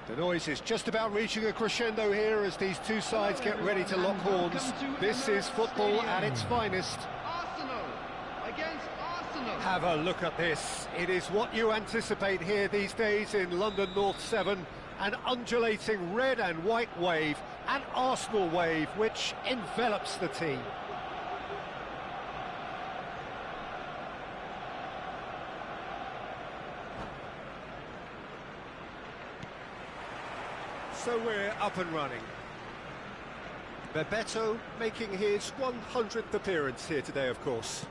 The noise is just about reaching a crescendo here as these two sides get ready to lock horns. This is football at its finest. Arsenal against Arsenal. Have a look at this. It is what you anticipate here these days in London North 7. An undulating red and white wave, an Arsenal wave which envelops the team. So we're up and running. Bebeto making his 100th appearance here today, of course.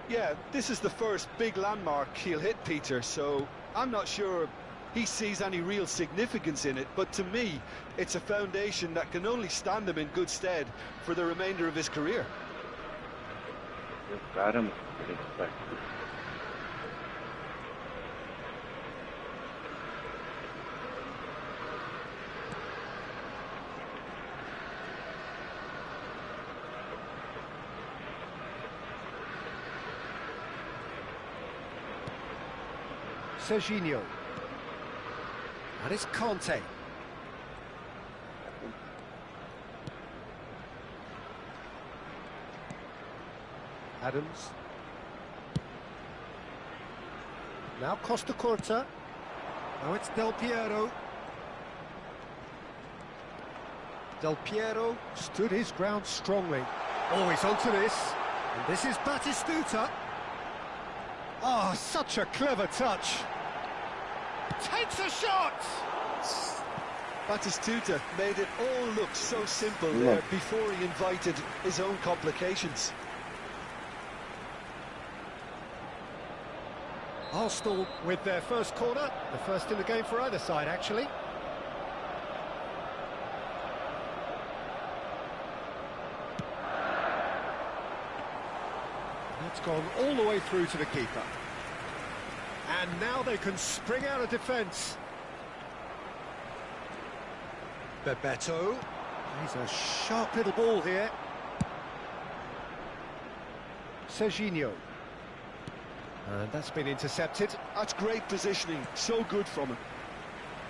Yeah, this is the first big landmark he'll hit, Peter, so I'm not sure he sees any real significance in it, but to me, it's a foundation that can only stand him in good stead for the remainder of his career. Just got him, expected. Serginho. And it's Conte. Adams. Now Costa Curta. Now it's Del Piero. Del Piero stood his ground strongly. Oh, he's onto this. And this is Batistuta. Oh, such a clever touch. Takes a shot! Batistuta made it all look so simple there before he invited his own complications. Arsenal with their first corner, the first in the game for either side, actually. That's gone all the way through to the keeper. And now they can spring out of defence. Bebeto. He's a sharp little ball here. Serginho. And that's been intercepted. That's great positioning, so good from him.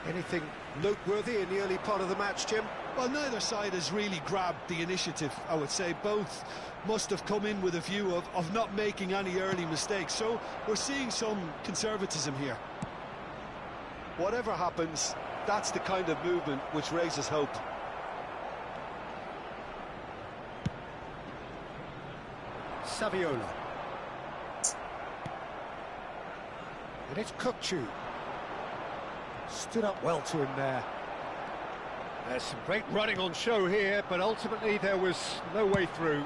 Anything noteworthy in the early part of the match, Jim? Well, neither side has really grabbed the initiative, I would say. Both must have come in with a view of not making any early mistakes. So we're seeing some conservatism here. Whatever happens, that's the kind of movement which raises hope. Saviola. And it's Kukçu. Stood up well to him there. There's some great running on show here, but ultimately there was no way through.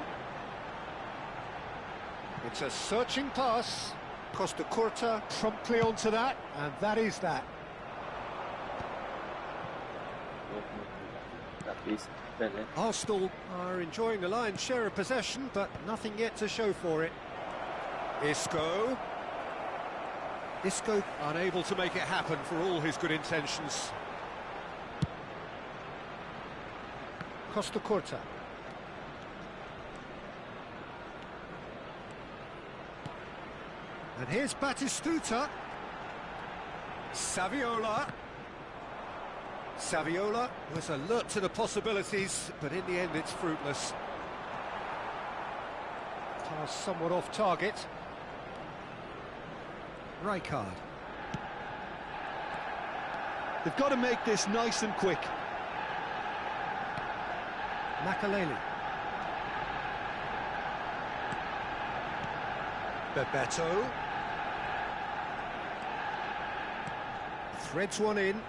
It's a searching pass. Costa Curta promptly onto that, and that is that. Arsenal are enjoying the lion's share of possession, but nothing yet to show for it. Isco unable to make it happen for all his good intentions. Costa Curta. And here's Batistuta. Saviola was alert to the possibilities, but in the end it's fruitless. Pass somewhat off target. Rijkaard. They've got to make this nice and quick. Makaleli. Bebeto. Threads one in,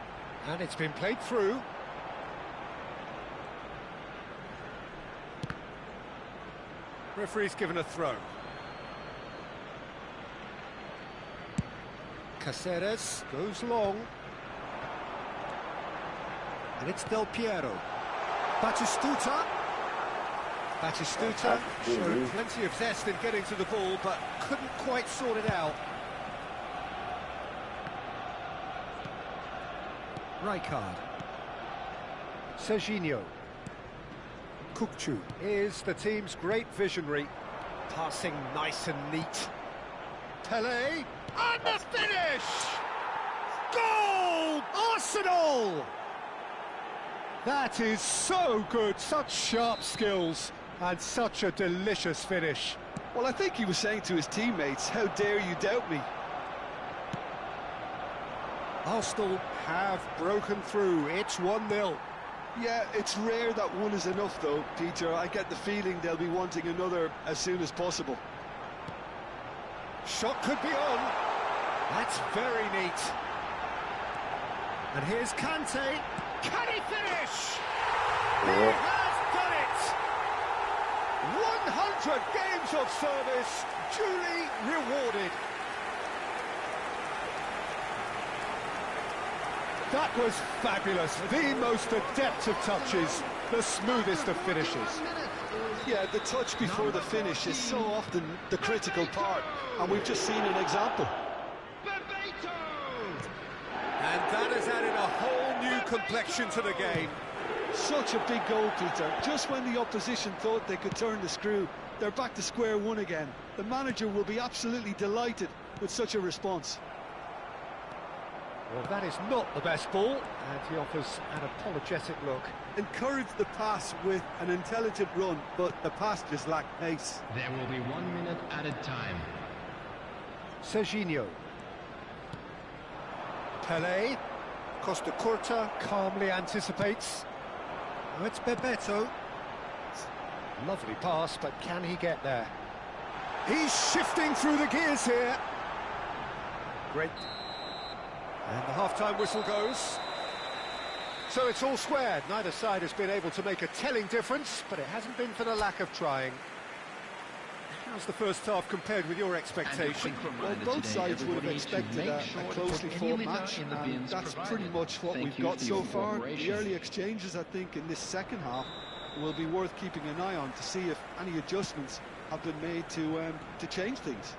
and it's been played through. Referee's given a throw. Caceres goes long. And it's Del Piero. Batistuta showed plenty of zest in getting to the ball, but couldn't quite sort it out. Rijkaard. Serginho. Kukçu is the team's great visionary. Passing nice and neat. Pelé. And the finish! Goal! Arsenal! That is so good, such sharp skills, and such a delicious finish. Well, I think he was saying to his teammates, how dare you doubt me? Arsenal have broken through, it's 1-0. Yeah, it's rare that one is enough though, Peter. I get the feeling they'll be wanting another as soon as possible. Shot could be on. That's very neat. And here's Kante. Can he finish? He has done it! 100 games of service, duly rewarded. That was fabulous. The most adept of touches, the smoothest of finishes. Yeah, the touch before the finish is so often the critical part, and we've just seen an example. And that has added a whole new complexion to the game. Such a big goal, Peter. Just when the opposition thought they could turn the screw, they're back to square one again. The manager will be absolutely delighted with such a response. Well, that is not the best ball, and he offers an apologetic look. Encouraged the pass with an intelligent run, but the pass just lacked pace. There will be 1 minute added time. Serginho. Pelé. Costa Curta calmly anticipates. Oh, it's Bebeto. Lovely pass, but can he get there? He's shifting through the gears here. Great. And the half-time whistle goes. So it's all squared. Neither side has been able to make a telling difference, but it hasn't been for the lack of trying. How's the first half compared with your expectation? Well, both sides would have expected a closely fought match, and that's pretty much what we've got so far. The early exchanges, I think, in this second half will be worth keeping an eye on to see if any adjustments have been made to change things.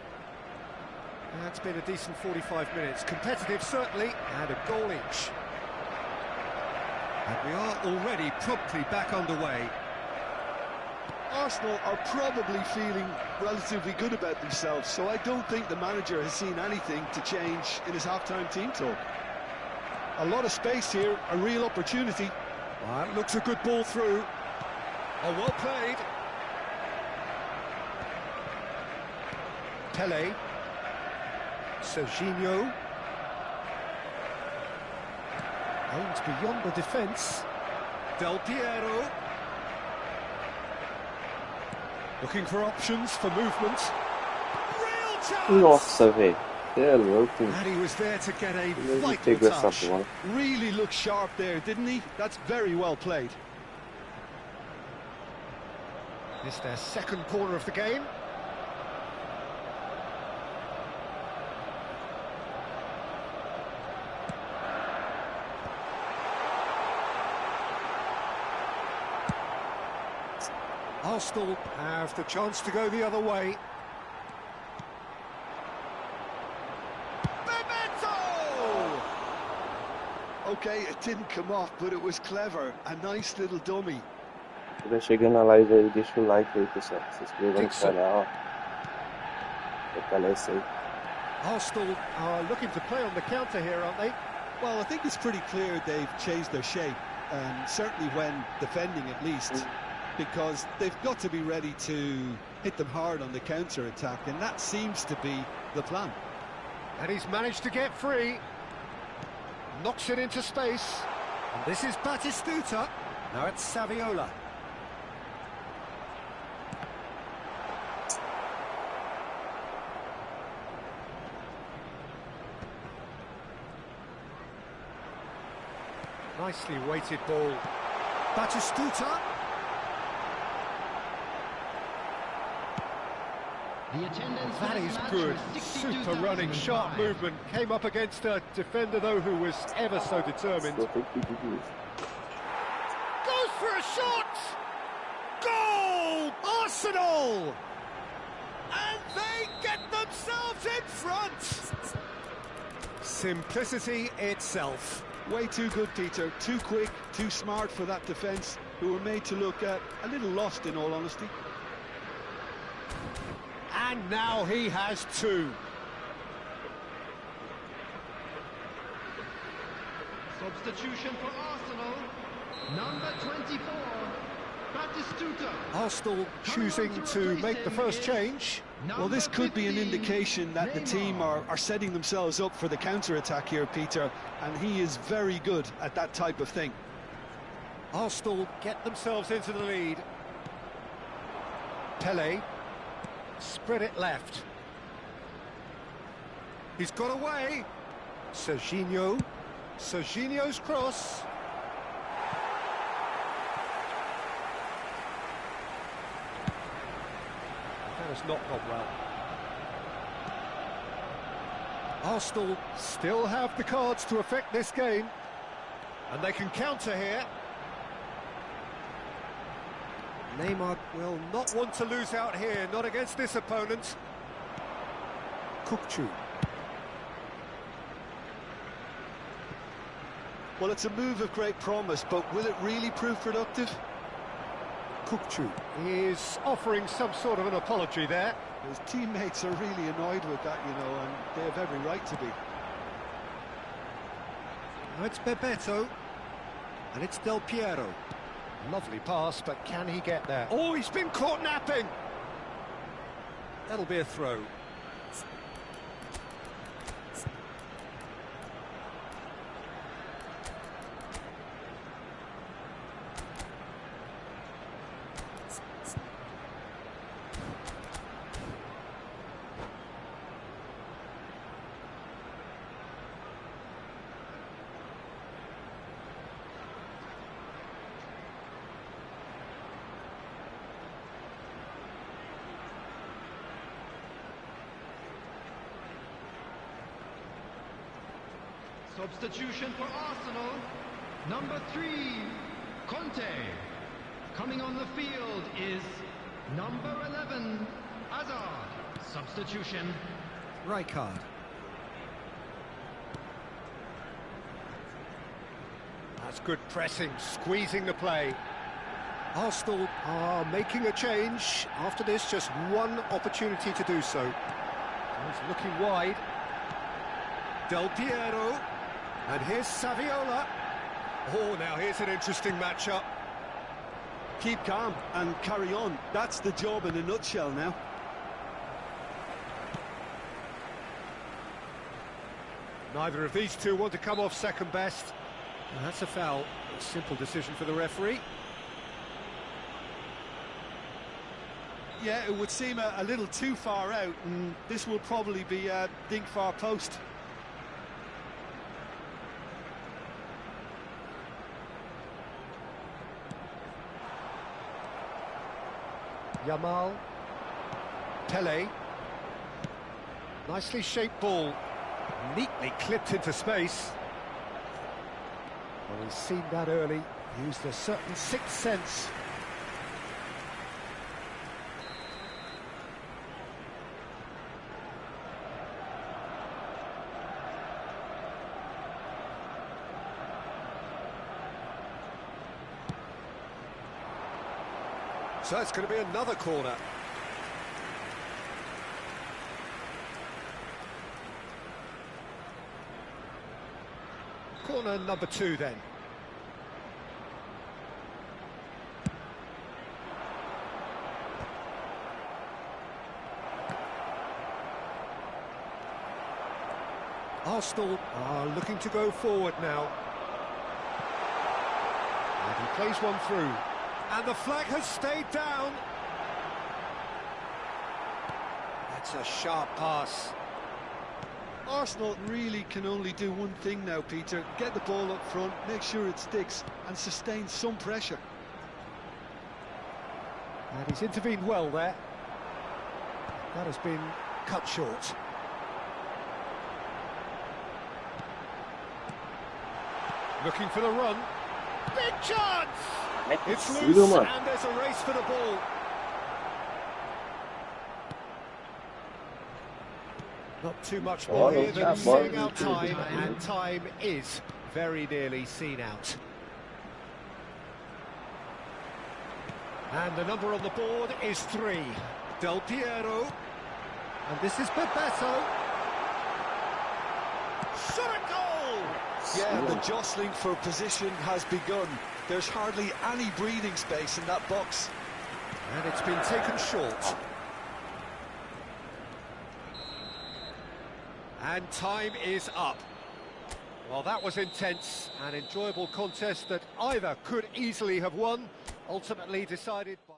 It's been a decent 45 minutes. Competitive, certainly, and a goal each. And we are already promptly back underway. Arsenal are probably feeling relatively good about themselves, so I don't think the manager has seen anything to change in his half-time team talk. A lot of space here, a real opportunity. That looks a good ball through. Oh, well played. Pele. Serginho. Aims beyond the defence. Del Piero. Looking for options for movement. Real chance! Nossa, velho. É louco. And he was there to get a vital Pegou essa touch. bola. Really looked sharp there, didn't he? That's very well played. It's their second corner of the game. Arsenal have the chance to go the other way. Bebeto! Okay, it didn't come off, but it was clever. A nice little dummy. Se estiver chegando na live aí, deixa o like aí, pessoal. Se inscreva no canal. Fortalece aí. Arsenal are looking to play on the counter here, aren't they? Well, I think it's pretty clear they've changed their shape, certainly when defending at least, because they've got to be ready to hit them hard on the counter-attack, and that seems to be the plan. And he's managed to get free. Knocks it into space. And this is Batistuta. Now it's Saviola. Nicely weighted ball. Batistuta. That is good. Super running, sharp movement. Came up against a defender, though, who was ever so determined. Goes for a shot! Goal! Arsenal! And they get themselves in front! Simplicity itself. Way too good, Peter. Too quick, too smart for that defence, who were made to look a little lost, in all honesty. And now he has two. Substitution for Arsenal. Number 24, Batistuta. Arsenal choosing to make the first change. Well, this could be an indication that the team are setting themselves up for the counter-attack here, Peter, and he is very good at that type of thing. Arsenal get themselves into the lead. Pele. Spread it left. He's got away. Serginho. Serginho's cross. That has not gone well. Arsenal still have the cards to affect this game. And they can counter here. Neymar will not want to lose out here, not against this opponent. Kukçu. Well, it's a move of great promise, but will it really prove productive? Kukçu is offering some sort of an apology there. His teammates are really annoyed with that, you know, and they have every right to be. Now it's Bebeto, and it's Del Piero. Lovely pass, but can he get there? Oh, he's been caught napping! That'll be a throw. Substitution for Arsenal. Number 3, Conte. Coming on the field is number 11, Hazard. Substitution. Rijkaard. That's good pressing, squeezing the play. Arsenal are making a change. After this, just one opportunity to do so. He's looking wide. Del Piero. And here's Saviola. Oh, now here's an interesting matchup. Keep calm and carry on. That's the job in a nutshell now. Neither of these two want to come off second best. And that's a foul. A simple decision for the referee. Yeah, it would seem a little too far out, and this will probably be a dink far post. Yamal. Pele. Nicely shaped ball. Neatly clipped into space. Well, he's seen that early. Used a certain sixth sense. So it's going to be another corner. Corner number 2 then. Arsenal are looking to go forward now. And he plays one through. And the flag has stayed down. That's a sharp pass. Arsenal really can only do one thing now, Peter. Get the ball up front, make sure it sticks, and sustain some pressure. And he's intervened well there. That has been cut short. Looking for the run. Big chance! It's loose, and there's a race for the ball. Not too much more here than seeing out time, and time is very nearly seen out. And the number on the board is 3. Del Piero. And this is Bebeto. Shot a goal! Yeah, the jostling for position has begun. There's hardly any breathing space in that box. And it's been taken short. And time is up. Well, that was intense, an enjoyable contest that either could easily have won, ultimately decided by...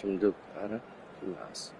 time do cara, que massa.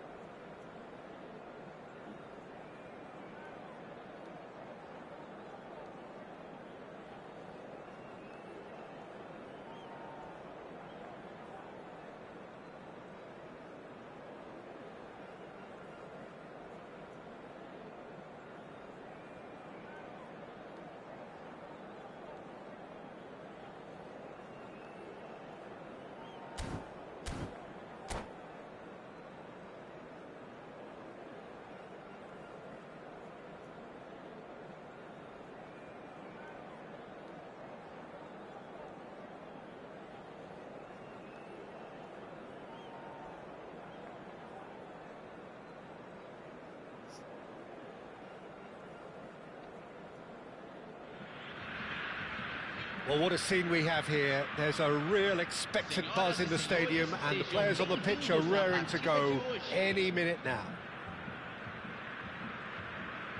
Well, what a scene we have here. There's a real expectant buzz in the stadium, and the players on the pitch are raring to go any minute now.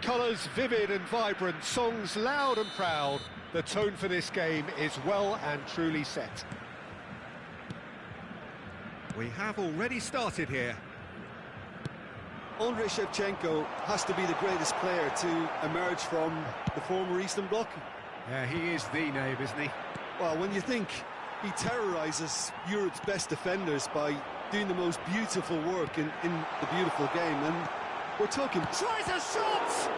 Colours vivid and vibrant, songs loud and proud. The tone for this game is well and truly set. We have already started here. Andrei Shevchenko has to be the greatest player to emerge from the former Eastern Bloc. Yeah, he is the name, isn't he? Well, when you think he terrorises Europe's best defenders by doing the most beautiful work in the beautiful game, and we're talking... Tries a shot!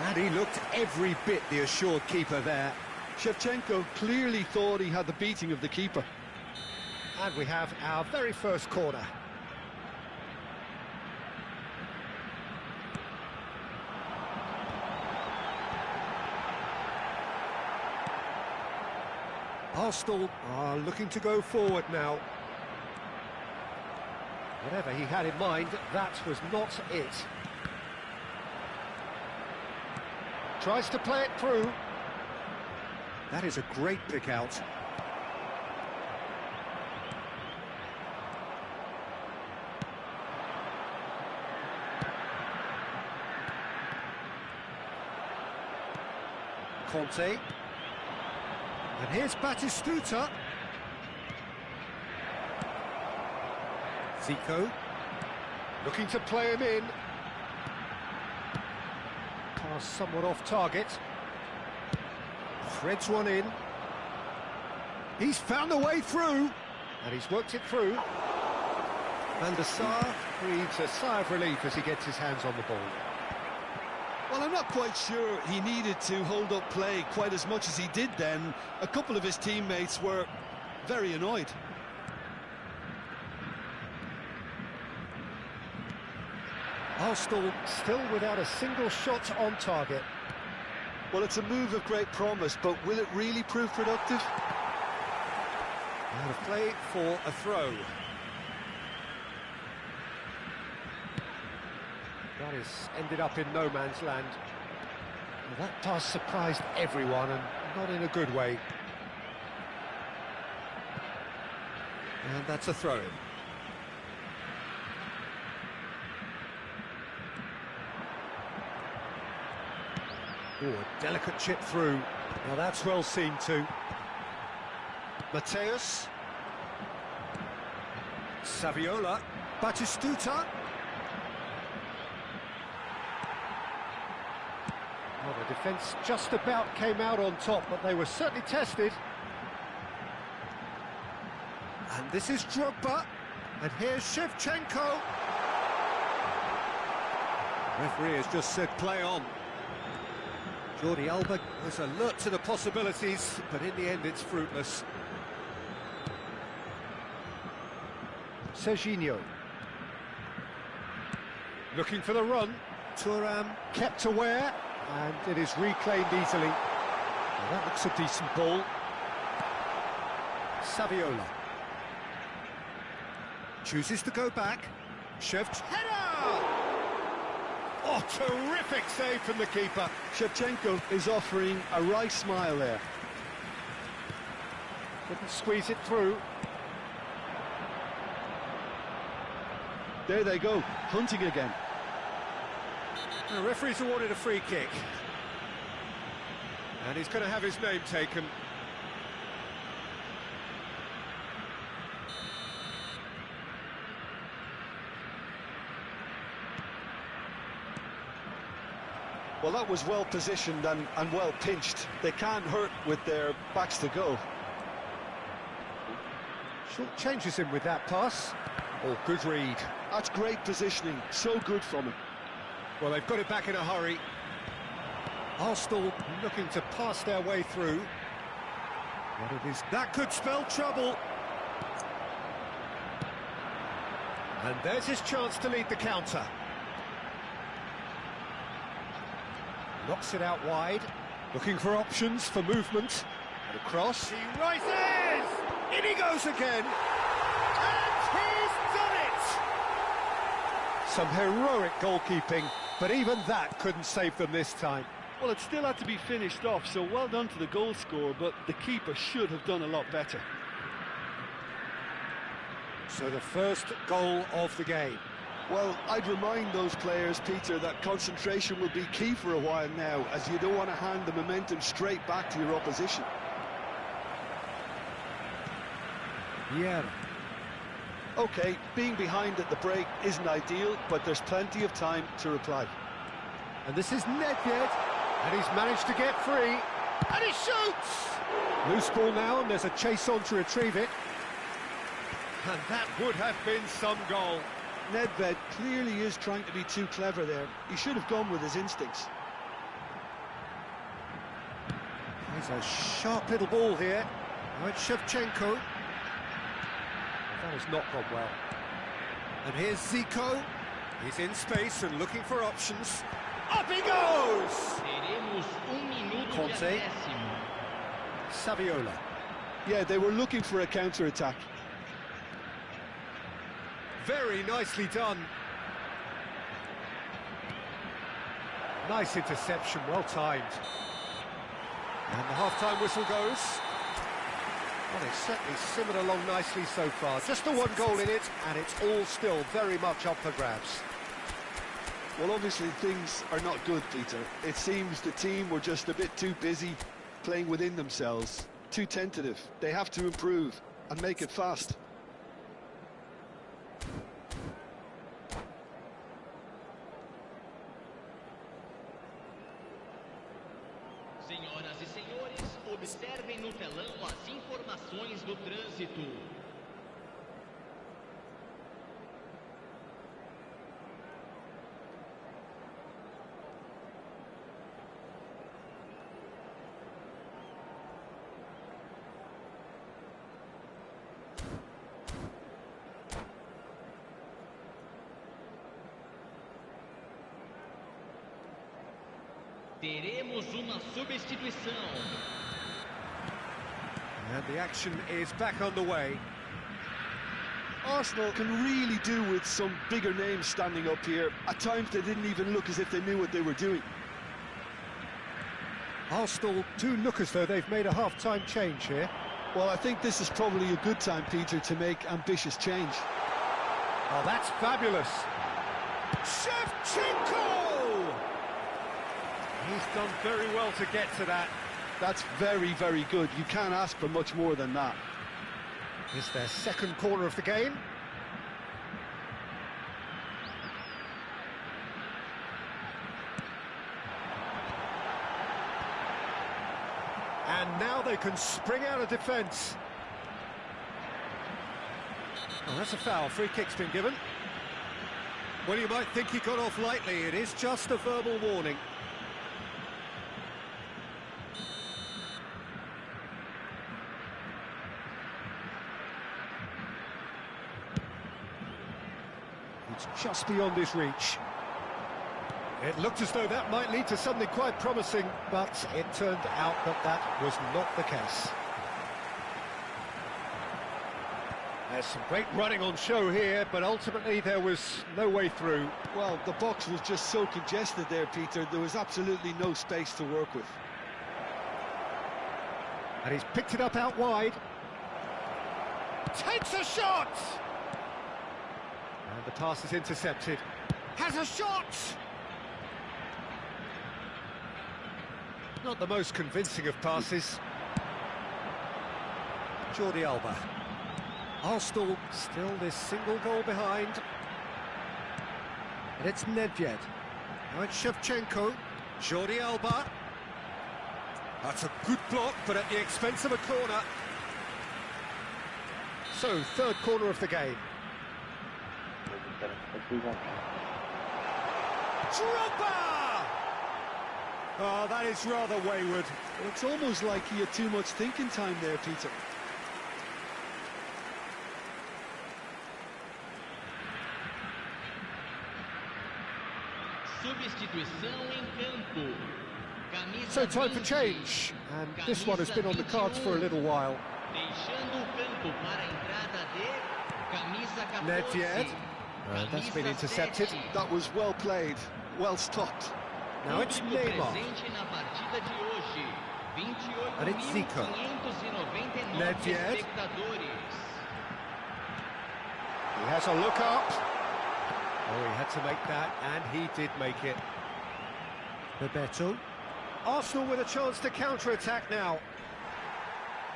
And he looked every bit the assured keeper there. Shevchenko clearly thought he had the beating of the keeper. And we have our very first corner. Arsenal are looking to go forward now. Whatever he had in mind, that was not it. Tries to play it through. That is a great pick out. Conte. And here's Batistuta. Zico. Looking to play him in. Pass somewhat off target. Threads one in. He's found a way through. And he's worked it through. Van der Sar breathes a sigh of relief as he gets his hands on the ball. Well, I'm not quite sure he needed to hold up play quite as much as he did then. A couple of his teammates were very annoyed. Arsenal still without a single shot on target. Well, it's a move of great promise, but will it really prove productive? Out of play for a throw. That has ended up in no man's land. Well, that pass surprised everyone, and not in a good way. And that's a throw-in. Oh, a delicate chip through. Now that's well seen too. Mateus. Saviola. Batistuta. Well, the defence just about came out on top, but they were certainly tested. And this is Drogba. And here's Shevchenko. Referee has just said play on. Jordi Alba was alert to the possibilities, but in the end it's fruitless. Serginho. Looking for the run. Thuram kept aware, and it is reclaimed easily. Well, that looks a decent ball. Saviola. Chooses to go back. Header! Oh, terrific save from the keeper. Shevchenko is offering a wry smile there. Couldn't squeeze it through. There they go, hunting again. The referee's awarded a free kick. And he's going to have his name taken. Well, that was well positioned and well pinched. They can't hurt with their backs to goal. Short changes him with that pass. Oh, good read. That's great positioning, so good from him. Well, they've got it back in a hurry. Arsenal looking to pass their way through. What it is, that could spell trouble. And there's his chance to lead the counter. Knocks it out wide, looking for options for movement. And across. He rises! In he goes again! And he's done it! Some heroic goalkeeping, but even that couldn't save them this time. Well, it still had to be finished off, so well done to the goal scorer, but the keeper should have done a lot better. So the first goal of the game. Well, I'd remind those players, Peter, that concentration will be key for a while now, as you don't want to hand the momentum straight back to your opposition. Yeah. OK, being behind at the break isn't ideal, but there's plenty of time to reply. And this is Nedved, and he's managed to get free, and he shoots! Loose ball now, and there's a chase on to retrieve it. And that would have been some goal. Nedved clearly is trying to be too clever there. He should have gone with his instincts. There's a sharp little ball here. Now it's Shevchenko. That has not gone well. And here's Zico. He's in space and looking for options. Up he goes! Conte. Saviola. Yeah, they were looking for a counter-attack. Very nicely done. Nice interception, well timed. And the half-time whistle goes. Well, they've certainly simmered along nicely so far. Just the one goal in it, and it's all still very much up for grabs. Well, obviously things are not good, Peter. It seems the team were just a bit too busy playing within themselves, too tentative. They have to improve and make it fast. Senhoras e senhores, observem no telão as informações do trânsito. Teremos uma substituição. And the action is back underway. Arsenal can really do with some bigger names standing up here. At times they didn't even look as if they knew what they were doing. Arsenal do look as though they've made a half-time change here. Well, I think this is probably a good time, Peter, to make ambitious change. Oh, that's fabulous. Shevchenko! He's done very well to get to that. That's very, very good. You can't ask for much more than that. It's their second corner of the game. And now they can spring out of defence. Oh, that's a foul. Free kick's been given. Well, you might think he got off lightly. It is just a verbal warning. It's just beyond his reach. It looked as though that might lead to something quite promising, but it turned out that that was not the case. There's some great running on show here, but ultimately there was no way through. Well, the box was just so congested there, Peter. There was absolutely no space to work with. And he's picked it up out wide. Takes a shot! And the pass is intercepted. Has a shot! Not the most convincing of passes. Jordi Alba. Arsenal still this single goal behind. And it's Nedved. Now it's Shevchenko. Jordi Alba. That's a good block, but at the expense of a corner. So, third corner of the game. Drogba! Oh, that is rather wayward. It's almost like he had too much thinking time there, Peter. Substituição em campo. So time for change, and this one has been on the cards for a little while. Deixando o campo para a entrada de camisa 14. Nedved, that's been intercepted. That was well played, well stopped. Now it's Neymar. Presente na partida de hoje. And it's Zico. 28.599 Nedved. espectadores. He has a look up. Oh, he had to make that, and he did make it. Bebeto. Arsenal with a chance to counter-attack now.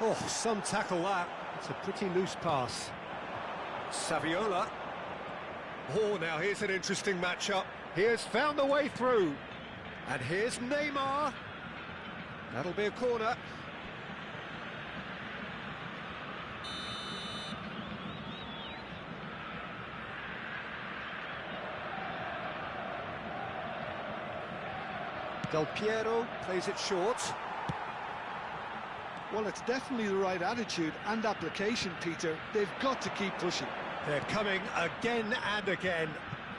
Oh, some tackle that. It's a pretty loose pass. Saviola. Oh, now here's an interesting matchup. He has found the way through. And here's Neymar. That'll be a corner. Del Piero plays it short. Well, it's definitely the right attitude and application, Peter. They've got to keep pushing. They're coming again and again.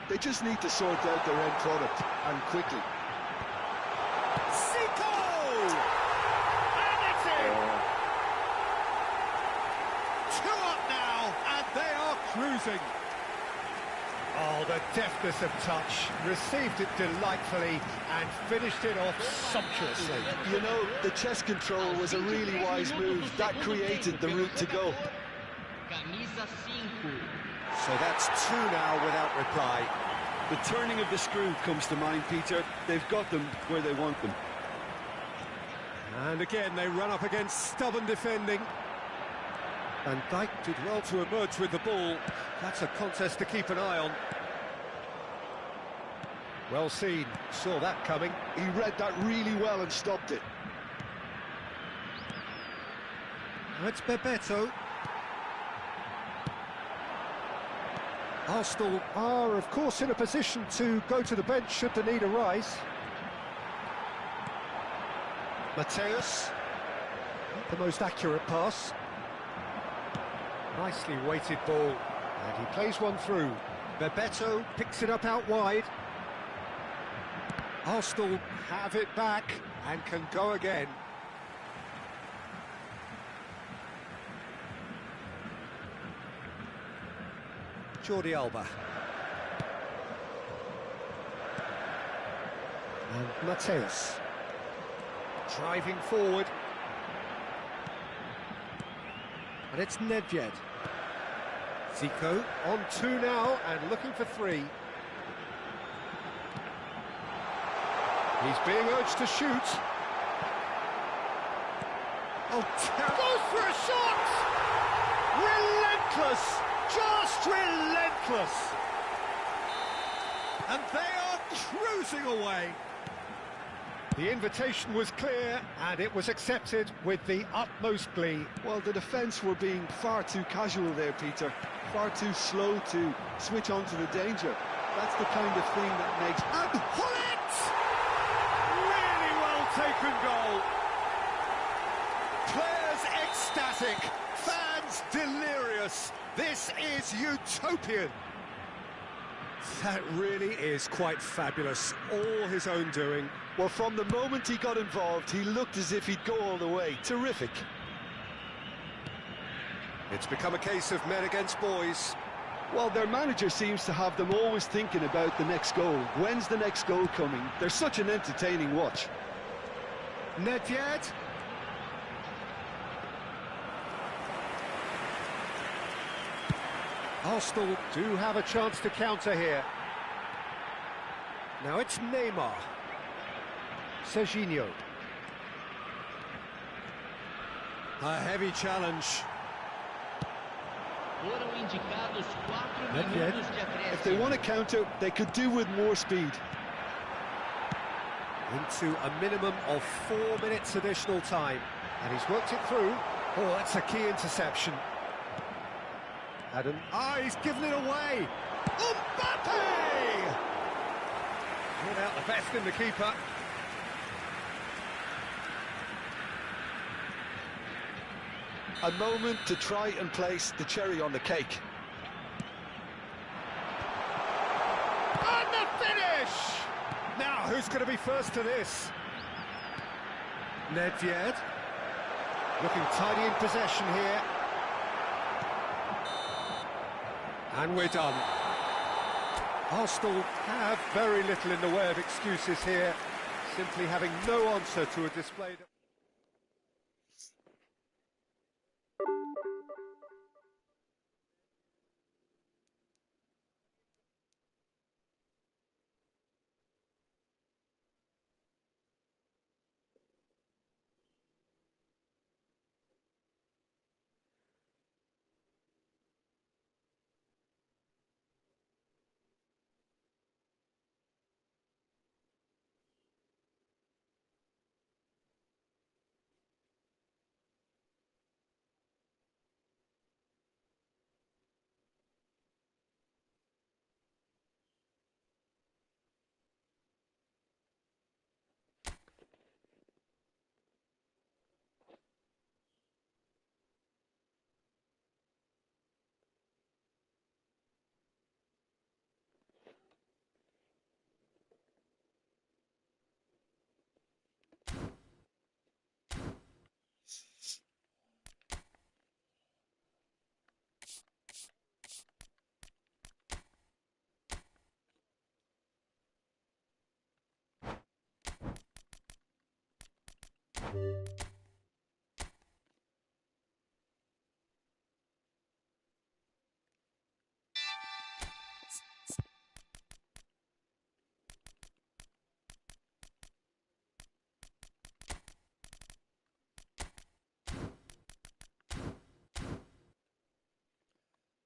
They just need to sort out their end product, and quickly. Zico! And it's in! 2 up now, and they are cruising. Oh, the deftness of touch. Received it delightfully and finished it off sumptuously. You know, the chest control was a really wise move. That created the route to go. Camisa 5. So that's 2 now without reply. The turning of the screw comes to mind, Peter. They've got them where they want them. And again, they run up against stubborn defending. Van Dijk did well to emerge with the ball. That's a contest to keep an eye on. Well seen, saw that coming. He read that really well and stopped it. Now it's Bebeto. Arsenal are, of course, in a position to go to the bench should the need arise. Mateus, the most accurate pass. Nicely weighted ball, and he plays one through. Bebeto picks it up out wide. Arsenal have it back and can go again. Jordi Alba. And Mateus. Driving forward. And it's Nedved. Zico on 2 now and looking for 3. He's being urged to shoot. Oh, goes for a shot! Relentless! Just relentless! And they are cruising away. The invitation was clear, and it was accepted with the utmost glee. Well, the defence were being far too casual there, Peter. Far too slow to switch on to the danger. That's the kind of thing that makes... And Hullet! Really well taken goal. Players ecstatic, fans delirious. This is utopian. That really is quite fabulous, all his own doing. Well, from the moment he got involved, he looked as if he'd go all the way. Terrific. It's become a case of men against boys. Well, their manager seems to have them always thinking about the next goal. When's the next goal coming? They're such an entertaining watch. Nedved. Arsenal do have a chance to counter here. Now it's Neymar. Serginho. A heavy challenge. Foram indicados 4 Nedved. minutos de acréscimo. If they want to counter, they could do with more speed. into a minimum of 4 minutes additional time. And he's worked it through. Oh, that's a key interception. Adam. Ah, he's given it away. Mbappe! Without the best in the keeper. A moment to try and place the cherry on the cake. And the finish! Now, who's going to be first to this? Nedved. Looking tidy in possession here. And we're done. Arsenal have very little in the way of excuses here, simply having no answer to a display that...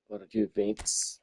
Bora de eventos.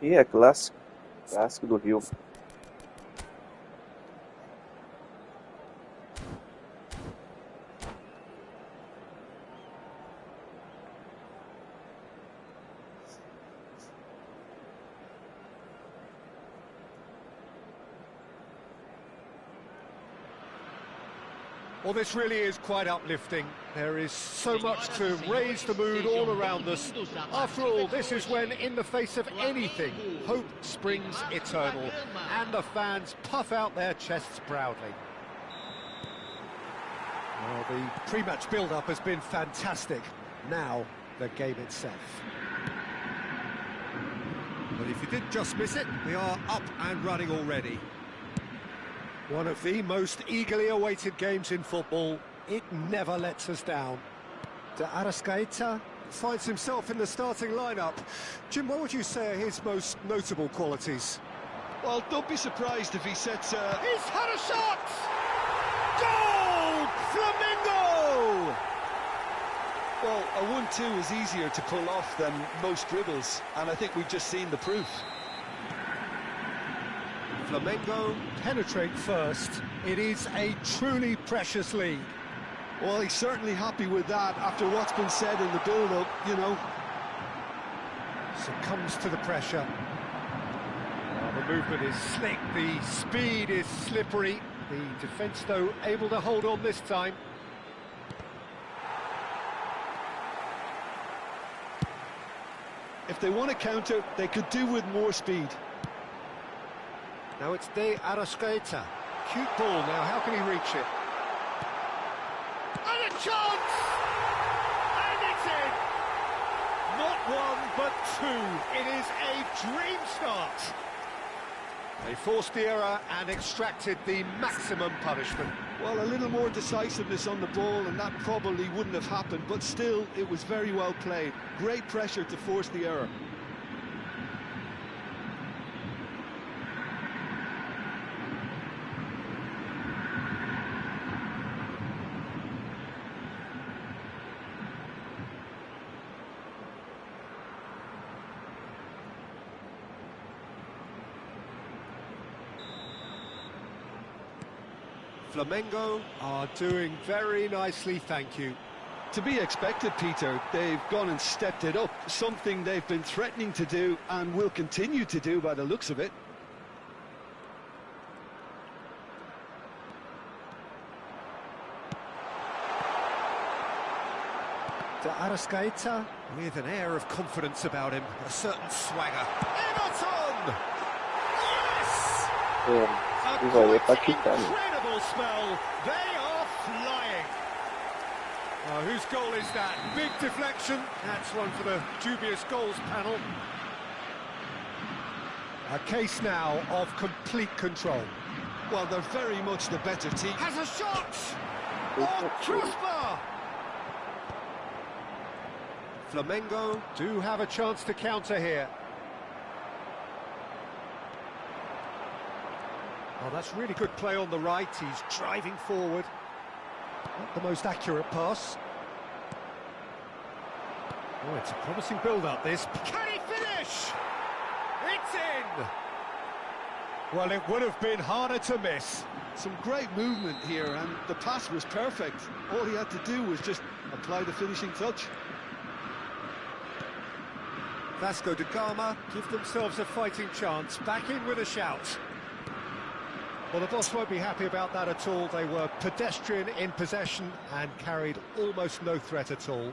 E é clássico. Clássico do Rio. Well, this really is quite uplifting. There is so much to raise the mood all around us. After all, this is when, in the face of anything, hope springs eternal, and the fans puff out their chests proudly. Well, the pre-match build-up has been fantastic. Now, the game itself. But if you did just miss it, we are up and running already. One of the most eagerly awaited games in football. It never lets us down. De Arrascaeta finds himself in the starting lineup. Jim, what would you say are his most notable qualities? Well, don't be surprised if he sets a... He's had a shot! Goal! Flamengo! Well, a 1-2 is easier to pull off than most dribbles, and I think we've just seen the proof. Flamengo penetrate first. It is a truly precious lead. Well, he's certainly happy with that after what's been said in the build-up, you know. Succumbs to the pressure. Well, the movement is slick, the speed is slippery. The defence, though, able to hold on this time. If they want to counter, they could do with more speed. Now it's De Arrascaeta. Cute ball now, how can he reach it? And a chance! And it's in! Not one, but two. It is a dream start. They forced the error and extracted the maximum punishment. Well, a little more decisiveness on the ball and that probably wouldn't have happened, but still, it was very well played. Great pressure to force the error. Flamengo are doing very nicely, thank you. To be expected, Peter. They've gone and stepped it up, something they've been threatening to do and will continue to do by the looks of it. De Arrascaeta with an air of confidence about him, a certain swagger. Everton! Yes! Incredible spell. They are flying. Whose goal is that? Big deflection. That's one for the dubious goals panel. A case now of complete control. Well, they're very much the better team. Has a shot! Oh, crossbar! Flamengo do have a chance to counter here. Oh, that's really good play on the right. He's driving forward. Not the most accurate pass. Oh, it's a promising build-up, this. Can he finish? It's in! Well, it would have been harder to miss. Some great movement here, and the pass was perfect. All he had to do was just apply the finishing touch. Vasco da Gama give themselves a fighting chance. Back in with a shout. Well, the boss won't be happy about that at all. They were pedestrian in possession and carried almost no threat at all.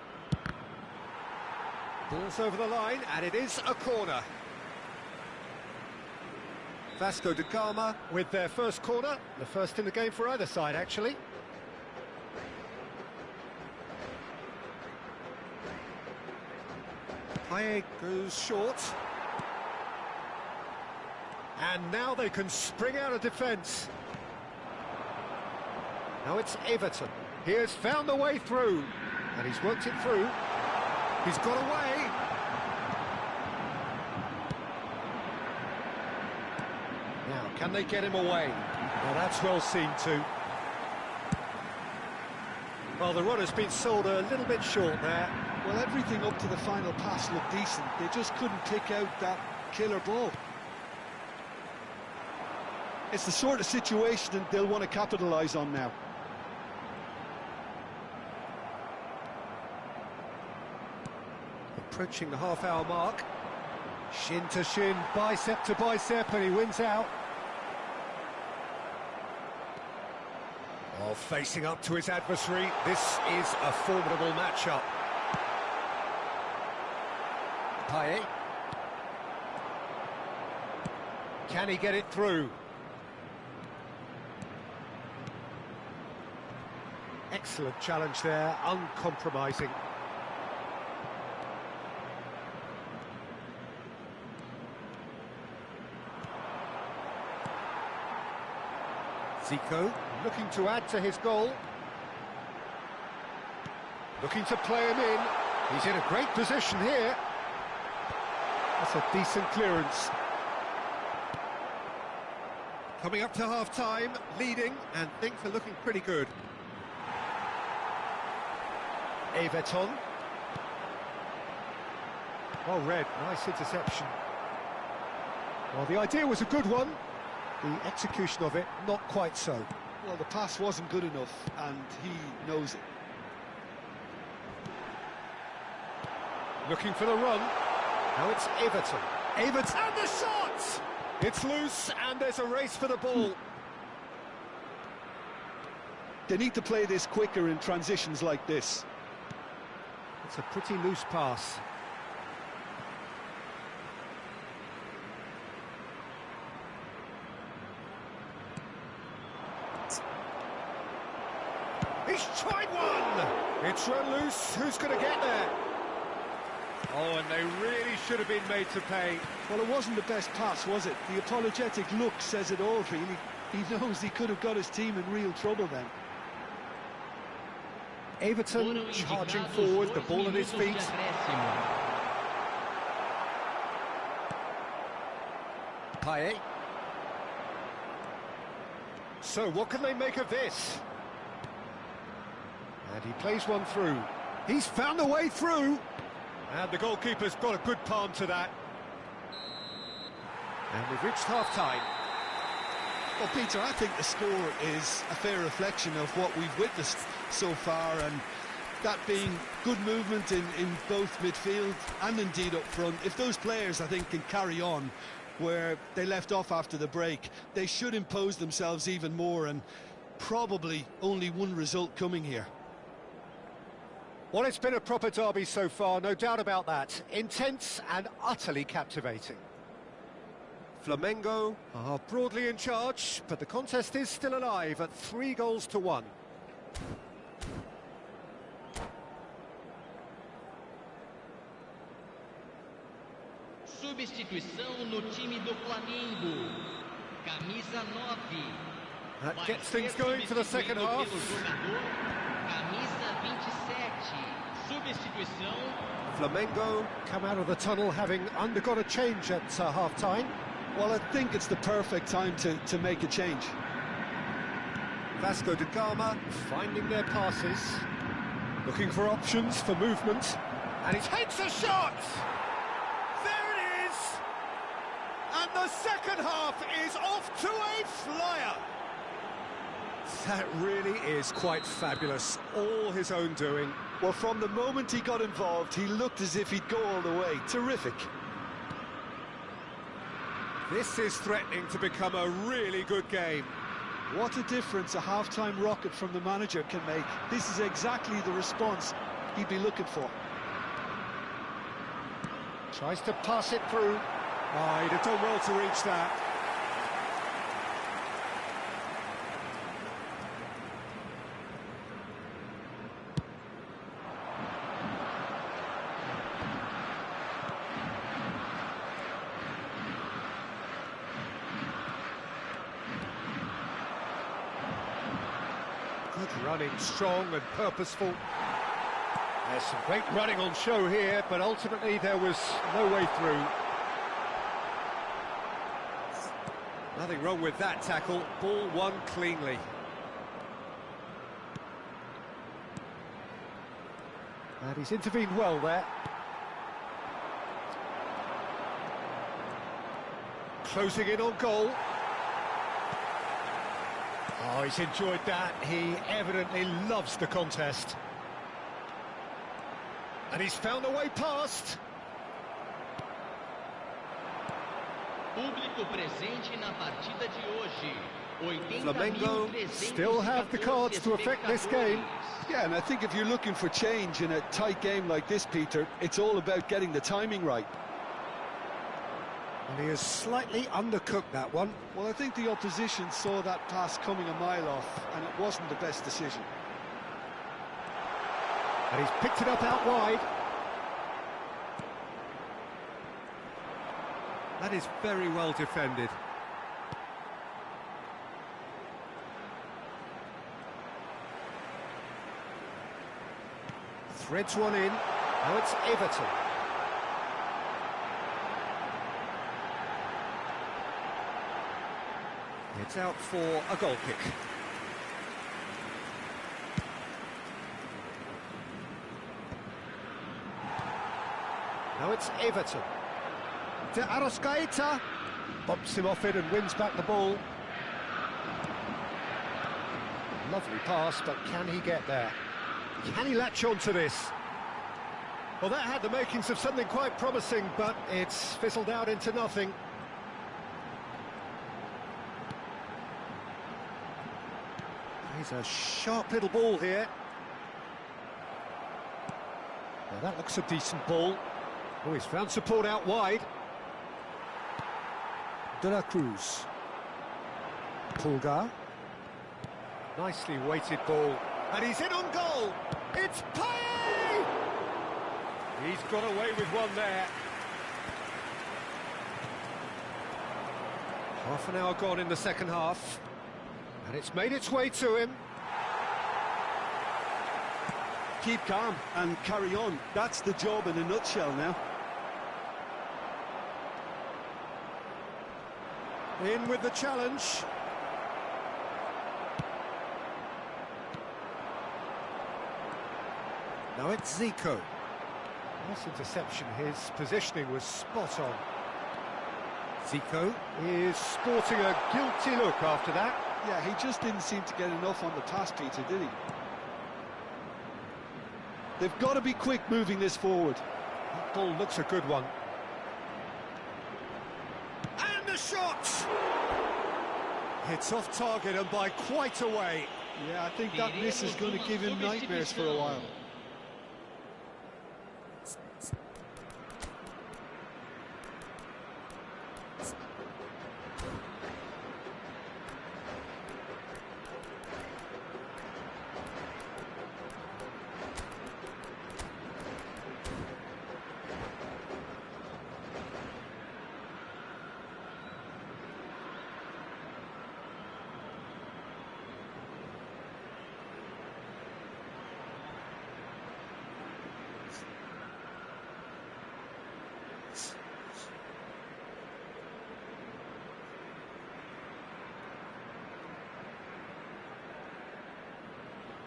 Ball's over the line, and it is a corner. Vasco da Gama with their first corner, the first in the game for either side, actually. Paye goes short. And now they can spring out of defence. Now it's Everton. He has found a way through, and he's worked it through. He's got away. Now, can they get him away? Well, that's well seen too. Well, the run has been sold a little bit short there. Well, everything up to the final pass looked decent. They just couldn't pick out that Killer ball. It's the sort of situation that they'll want to capitalise on now. Approaching the half-hour mark. Shin to shin, bicep to bicep, and he wins out. While facing up to his adversary, this is a formidable matchup. Payet. Can he get it through? Excellent challenge there, uncompromising. Zico looking to add to his goal. Looking to play him in. He's in a great position here. That's a decent clearance. Coming up to half-time, leading, and things are looking pretty good. Everton. Well read, nice interception. Well, the idea was a good one. The execution of it, not quite so. Well, the pass wasn't good enough, and he knows it. Looking for the run. Now it's Everton. Everton, and the shot! It's loose, and there's a race for the ball. They need to play this quicker in transitions like this. It's a pretty loose pass. He's tried one! It's run loose, who's going to get there? Oh, and they really should have been made to pay. Well, it wasn't the best pass, was it? The apologetic look says it all, really. He knows he could have got his team in real trouble then. Everton charging forward, the ball at his feet. Payet. So, what can they make of this? And he plays one through. He's found a way through. And the goalkeeper's got a good palm to that. And we've reached half-time. Well, Peter, I think the score is a fair reflection of what we've witnessed so far, and that being good movement in both midfield and indeed up front. If those players, I think, can carry on where they left off after the break, they should impose themselves even more, and probably only one result coming here. Well, it's been a proper derby so far, no doubt about that. Intense and utterly captivating. Flamengo are broadly in charge, but the contest is still alive at 3-1. Substituição no time do Flamengo. Camisa 9. That gets things going for the second half. Camisa 27. Substituição. Flamengo come out of the tunnel having undergone a change at half-time. Well, I think it's the perfect time to make a change. Vasco da Gama finding their passes, looking for options for movement, and he takes a shot! There it is! And the second half is off to a flyer! That really is quite fabulous, all his own doing. Well, from the moment he got involved, he looked as if he'd go all the way. Terrific. This is threatening to become a really good game. What a difference a half-time rocket from the manager can make. This is exactly the response he'd be looking for. Tries to pass it through. Oh, he'd have done well to reach that. Good running, strong and purposeful. There's some great running on show here, but ultimately there was no way through. Nothing wrong with that tackle, ball won cleanly. And he's intervened well there. Closing in on goal. Oh, he's enjoyed that. He evidently loves the contest. And he's found a way past. Público presente na partida de hoje. Flamengo still have the cards to affect this game. Yeah, and I think if you're looking for change in a tight game like this, Peter, it's all about getting the timing right. And he has slightly undercooked that one. Well, I think the opposition saw that pass coming a mile off, and it wasn't the best decision. And he's picked it up out wide. That is very well defended. Threads one in. Now it's Everton. It's out for a goal kick. Now it's Everton. De Arrascaeta bumps him off it and wins back the ball. Lovely pass, but can he get there? Can he latch on to this? Well, that had the makings of something quite promising, but it's fizzled out into nothing. He's a sharp little ball here. Well, that looks a decent ball. Oh, he's found support out wide. De La Cruz. Pulgar. Nicely weighted ball. And he's in on goal. It's Payet! He's got away with one there. Half an hour gone in the second half. And it's made its way to him. Keep calm and carry on. That's the job in a nutshell now. In with the challenge. Now it's Zico. Nice interception, his positioning was spot on. Zico is sporting a guilty look after that. Yeah, he just didn't seem to get enough on the pass, Peter, did he? They've got to be quick moving this forward. That ball looks a good one. And the shot! It's off target and by quite a way. Yeah, I think that miss is going to give him nightmares for a while.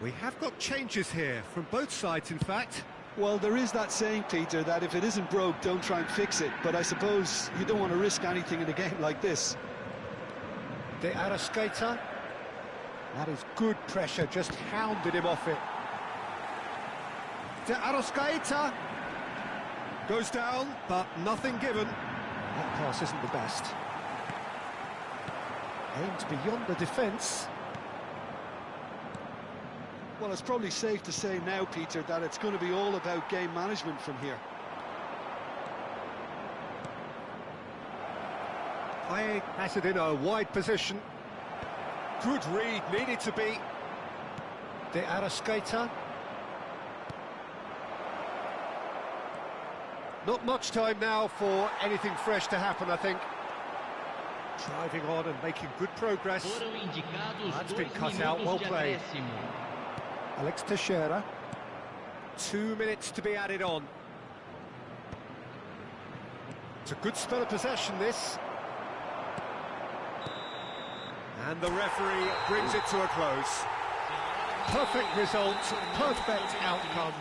We have got changes here, from both sides in fact. Well, there is that saying, Peter, that if it isn't broke, don't try and fix it. But I suppose you don't want to risk anything in a game like this. De Arrascaeta. That is good pressure, just hounded him off it. De Arrascaeta. Goes down, but nothing given. That pass isn't the best. Aimed beyond the defence. Well, it's probably safe to say now, Peter, that it's going to be all about game management from here. Payet has it in a wide position. Good read, needed to be. De Arrascaeta. Not much time now for anything fresh to happen, I think. Driving on and making good progress. That's been cut out, well played. Alex Teixeira. 2 minutes to be added on. It's a good spell of possession, this. And the referee brings it to a close. Perfect result, perfect outcome.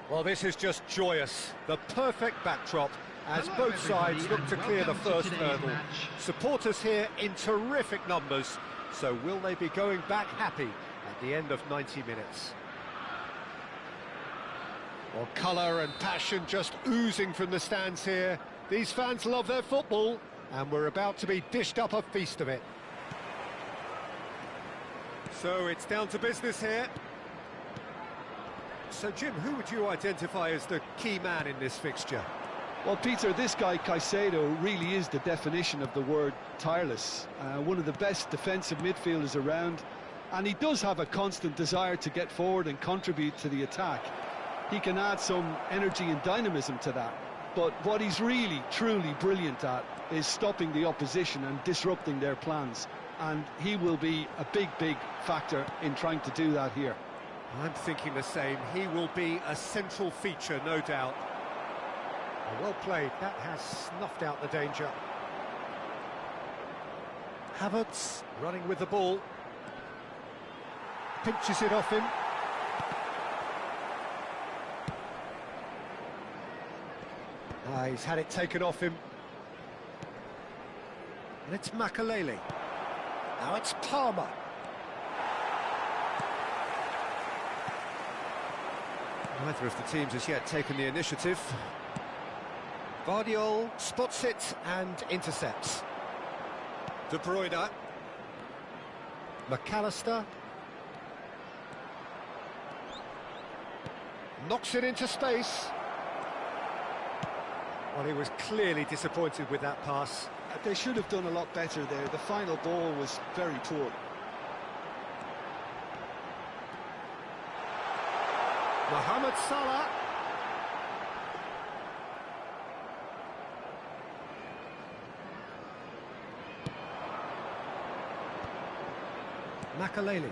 Well, this is just joyous. The perfect backdrop as Hello, both sides everybody, look to and clear the welcome to first today's hurdle. match. Supporters here in terrific numbers, so will they be going back happy at the end of 90 minutes? Well, colour and passion just oozing from the stands here. These fans love their football, and we're about to be dished up a feast of it. So it's down to business here. So, Jim, who would you identify as the key man in this fixture? Well, Peter, this guy, Caicedo, really is the definition of the word tireless. One of the best defensive midfielders around, and he does have a constant desire to get forward and contribute to the attack. He can add some energy and dynamism to that. But what he's really, truly brilliant at is stopping the opposition and disrupting their plans. And he will be a big, big factor in trying to do that here. I'm thinking the same. He will be a central feature, no doubt. Well played. That has snuffed out the danger. Havertz running with the ball. Pinches it off him. He's had it taken off him. And it's Makalele. Now it's Palmer. Neither of the teams has yet taken the initiative. Vardiol spots it and intercepts. De Bruyne. McAllister. Knocks it into space. Well, he was clearly disappointed with that pass. They should have done a lot better there. The final ball was very poor. Mohamed Salah. Makalele.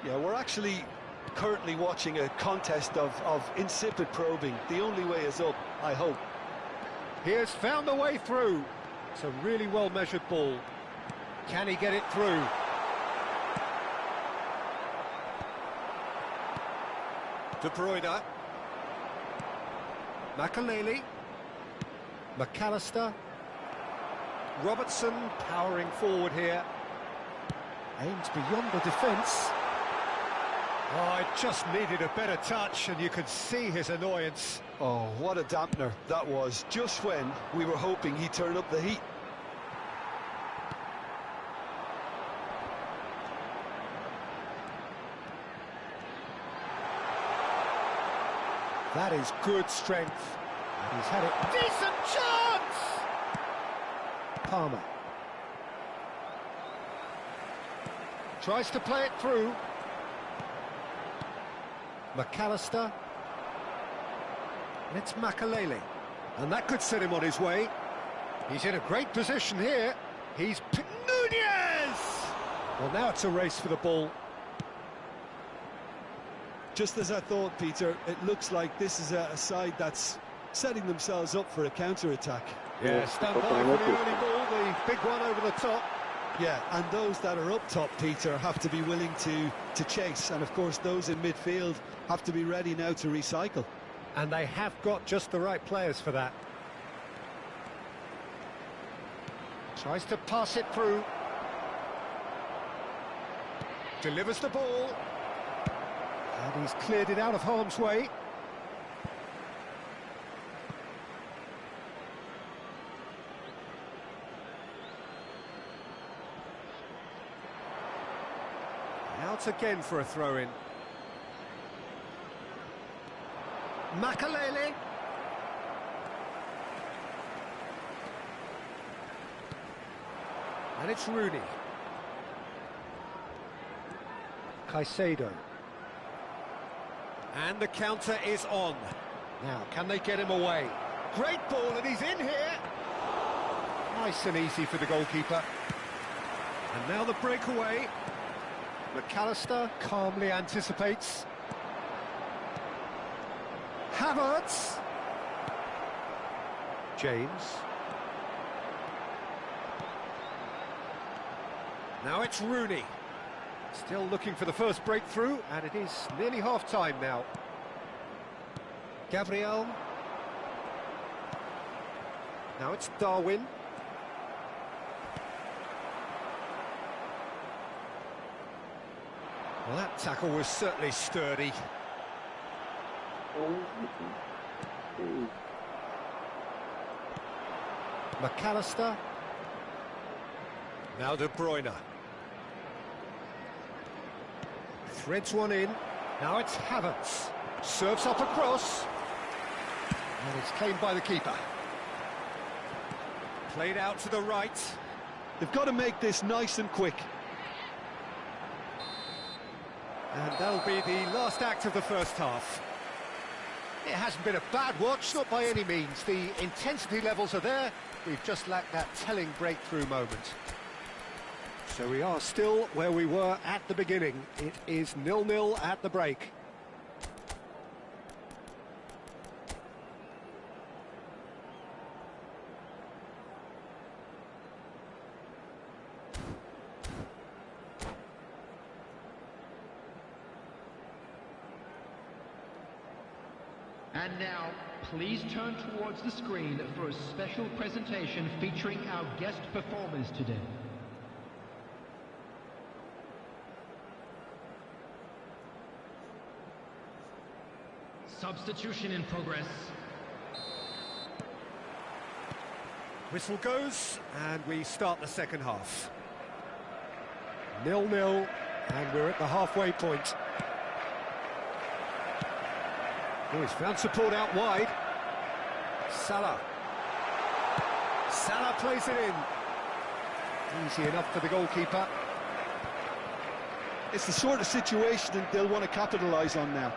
Yeah, we're actually currently watching a contest of insipid probing. The only way is up, I hope. He has found a way through. It's a really well-measured ball. Can he get it through? De Bruyne. Makalele. McAllister. Robertson powering forward here. Aims beyond the defence. Oh, it just needed a better touch, and you could see his annoyance. Oh, what a dampener that was, just when we were hoping he'd turn up the heat. That is good strength. And he's had it. Decent chance! Palmer. Tries to play it through. McAllister. And it's Makalele. And that could set him on his way. He's in a great position here. He's... Nunez! Well, now it's a race for the ball. Just as I thought, Peter, it looks like this is a side that's setting themselves up for a counter-attack. Yeah, stand by for the early ball, the big one over the top. Yeah, and those that are up top, Peter, have to be willing to chase. And, of course, those in midfield have to be ready now to recycle. And they have got just the right players for that. Tries to pass it through. Delivers the ball. And he's cleared it out of harm's way. Out again for a throw-in. Makalele. And it's Rooney. Caicedo. And the counter is on. Now, can they get him away? Great ball, and he's in here. Nice and easy for the goalkeeper. And now the breakaway. McAllister calmly anticipates. Havertz. James. Now it's Rooney. Still looking for the first breakthrough, and it is nearly half-time now. Gabriel. Now it's Darwin. Well, that tackle was certainly sturdy. McAllister. Now De Bruyne. Threads one in. Now it's Havertz. Serves up across. And it's claimed by the keeper. Played out to the right. They've got to make this nice and quick. And that'll be the last act of the first half. It hasn't been a bad watch, not by any means. The intensity levels are there. We've just lacked that telling breakthrough moment. So we are still where we were at the beginning. It is 0-0 at the break. And now, please turn towards the screen for a special presentation featuring our guest performers today. Substitution in progress. Whistle goes, and we start the second half. 0-0, and we're at the halfway point. Oh, he's found support out wide. Salah. Salah plays it in. Easy enough for the goalkeeper. It's the sort of situation that they'll want to capitalise on now.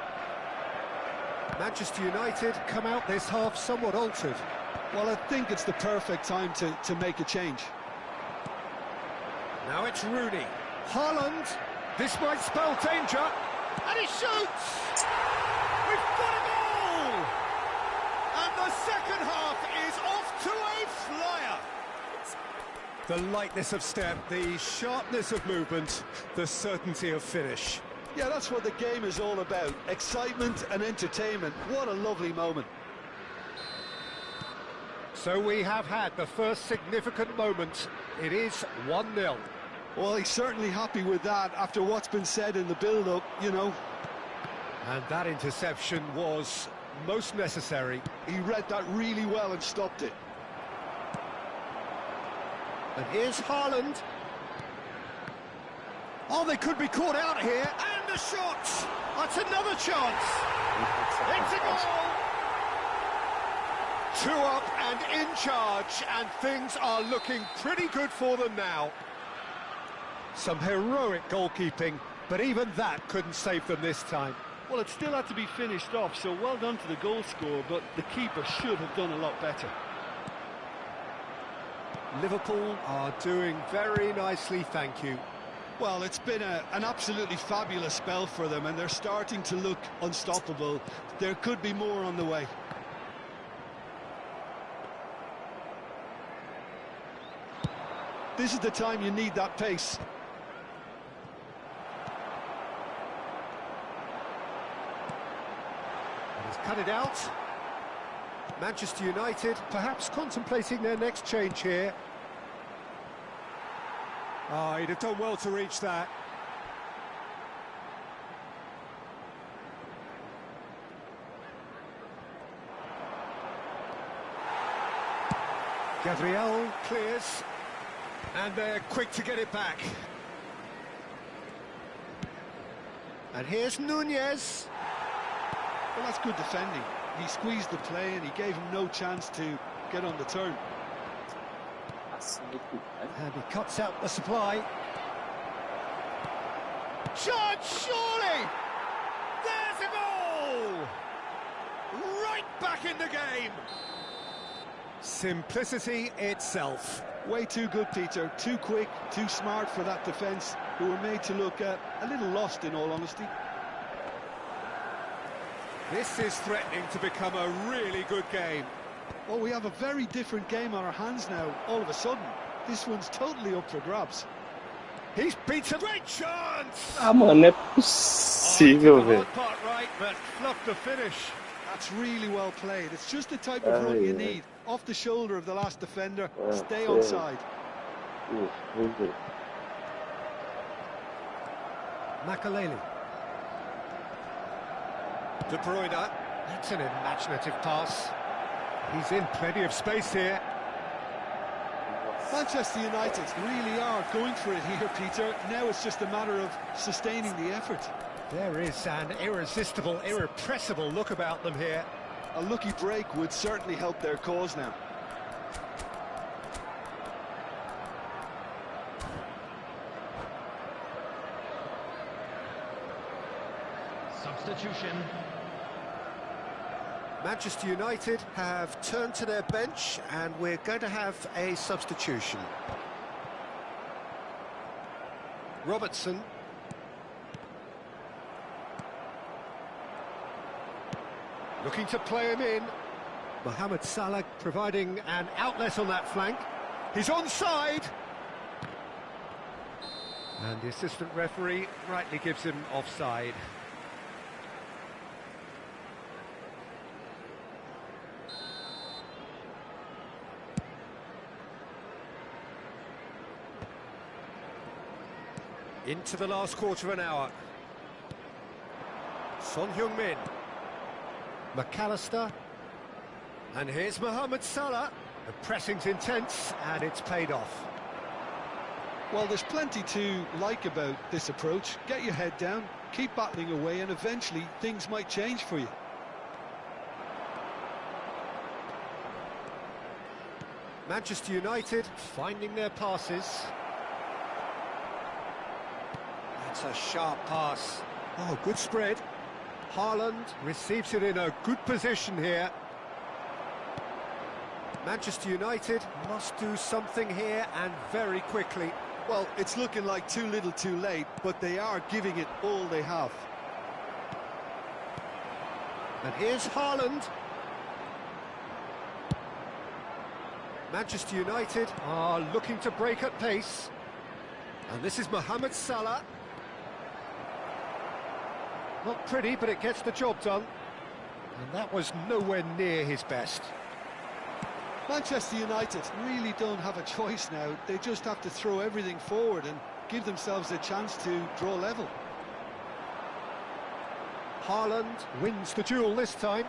Manchester United come out this half somewhat altered. Well, I think it's the perfect time to make a change. Now it's Rooney. Haaland. This might spell danger. And he shoots! We've got a goal! And the second half is off to a flyer. The lightness of step, the sharpness of movement, the certainty of finish. Yeah, that's what the game is all about. Excitement and entertainment. What a lovely moment. So we have had the first significant moment. It is 1-0. Well, he's certainly happy with that after what's been said in the build-up, you know. And that interception was most necessary. He read that really well and stopped it. And here's Haaland. Oh, they could be caught out here. And the shot! That's another chance. It's a goal! 2 up and in charge, and things are looking pretty good for them now. Some heroic goalkeeping, but even that couldn't save them this time. Well, it still had to be finished off, so well done to the goal scorer, but the keeper should have done a lot better. Liverpool are doing very nicely, thank you. Well, it's been an absolutely fabulous spell for them, and they're starting to look unstoppable. There could be more on the way. This is the time you need that pace. He's cut it out. Manchester United perhaps contemplating their next change here. Oh, he'd have done well to reach that. Gabriel clears. And they're quick to get it back. And here's Nunez. Well, that's good defending. He squeezed the play and he gave him no chance to get on the turn. And he cuts out the supply. Shot, surely! There's a goal! Right back in the game! Simplicity itself. Way too good, Peter. Too quick, too smart for that defence, who were made to look a little lost, in all honesty. This is threatening to become a really good game. Well, we have a very different game on our hands now, all of a sudden. This one's totally up for grabs. He's beaten. Great chance! Ah, mano, não é possível, velho. Part right, but fluffed the finish. That's really well played. It's just the type of run you need. Off the shoulder of the last defender, stay onside. Makaleli. De Bruyne. That's an imaginative pass. He's in plenty of space here. Manchester United really are going for it here, Peter. Now it's just a matter of sustaining the effort. There is an irresistible, irrepressible look about them here. A lucky break would certainly help their cause now. Substitution. Manchester United have turned to their bench and we're going to have a substitution. Robertson. Looking to play him in. Mohamed Salah providing an outlet on that flank. He's onside. And the assistant referee rightly gives him offside. Into the last quarter of an hour. Son Heung-min. McAllister. And here's Mohamed Salah. The pressing's intense and it's paid off. Well, there's plenty to like about this approach. Get your head down, keep battling away, and eventually things might change for you. Manchester United finding their passes. That's a sharp pass. Oh, good spread. Haaland receives it in a good position here. Manchester United must do something here and very quickly. Well, it's looking like too little too late, but they are giving it all they have. And here's Haaland. Manchester United are looking to break at pace. And this is Mohamed Salah. Not pretty, but it gets the job done. And that was nowhere near his best. Manchester United really don't have a choice now. They just have to throw everything forward and give themselves a chance to draw level. Haaland wins the duel this time.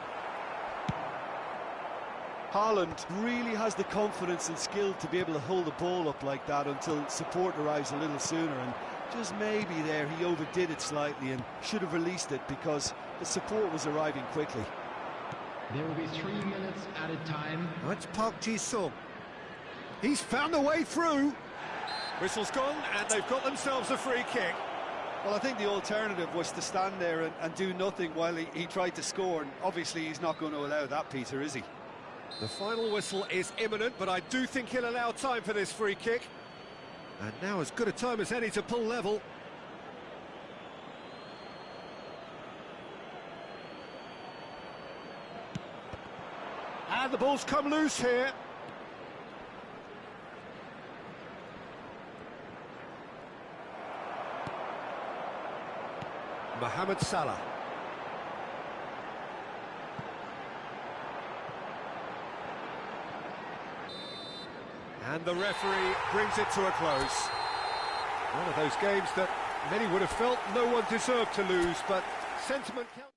Haaland really has the confidence and skill to be able to hold the ball up like that until support arrives a little sooner, and just maybe there he overdid it slightly and should have released it because the support was arriving quickly. There will be 3 minutes added time. That's Park Ji-sung. He's found a way through. Whistle's gone and they've got themselves a free kick. Well, I think the alternative was to stand there and do nothing while he tried to score, and obviously he's not going to allow that, Peter, is he? The final whistle is imminent, but I do think he'll allow time for this free kick. And now as good a time as any to pull level. And the ball's come loose here. Mohamed Salah. And the referee brings it to a close. One of those games that many would have felt no one deserved to lose, but sentiment counts.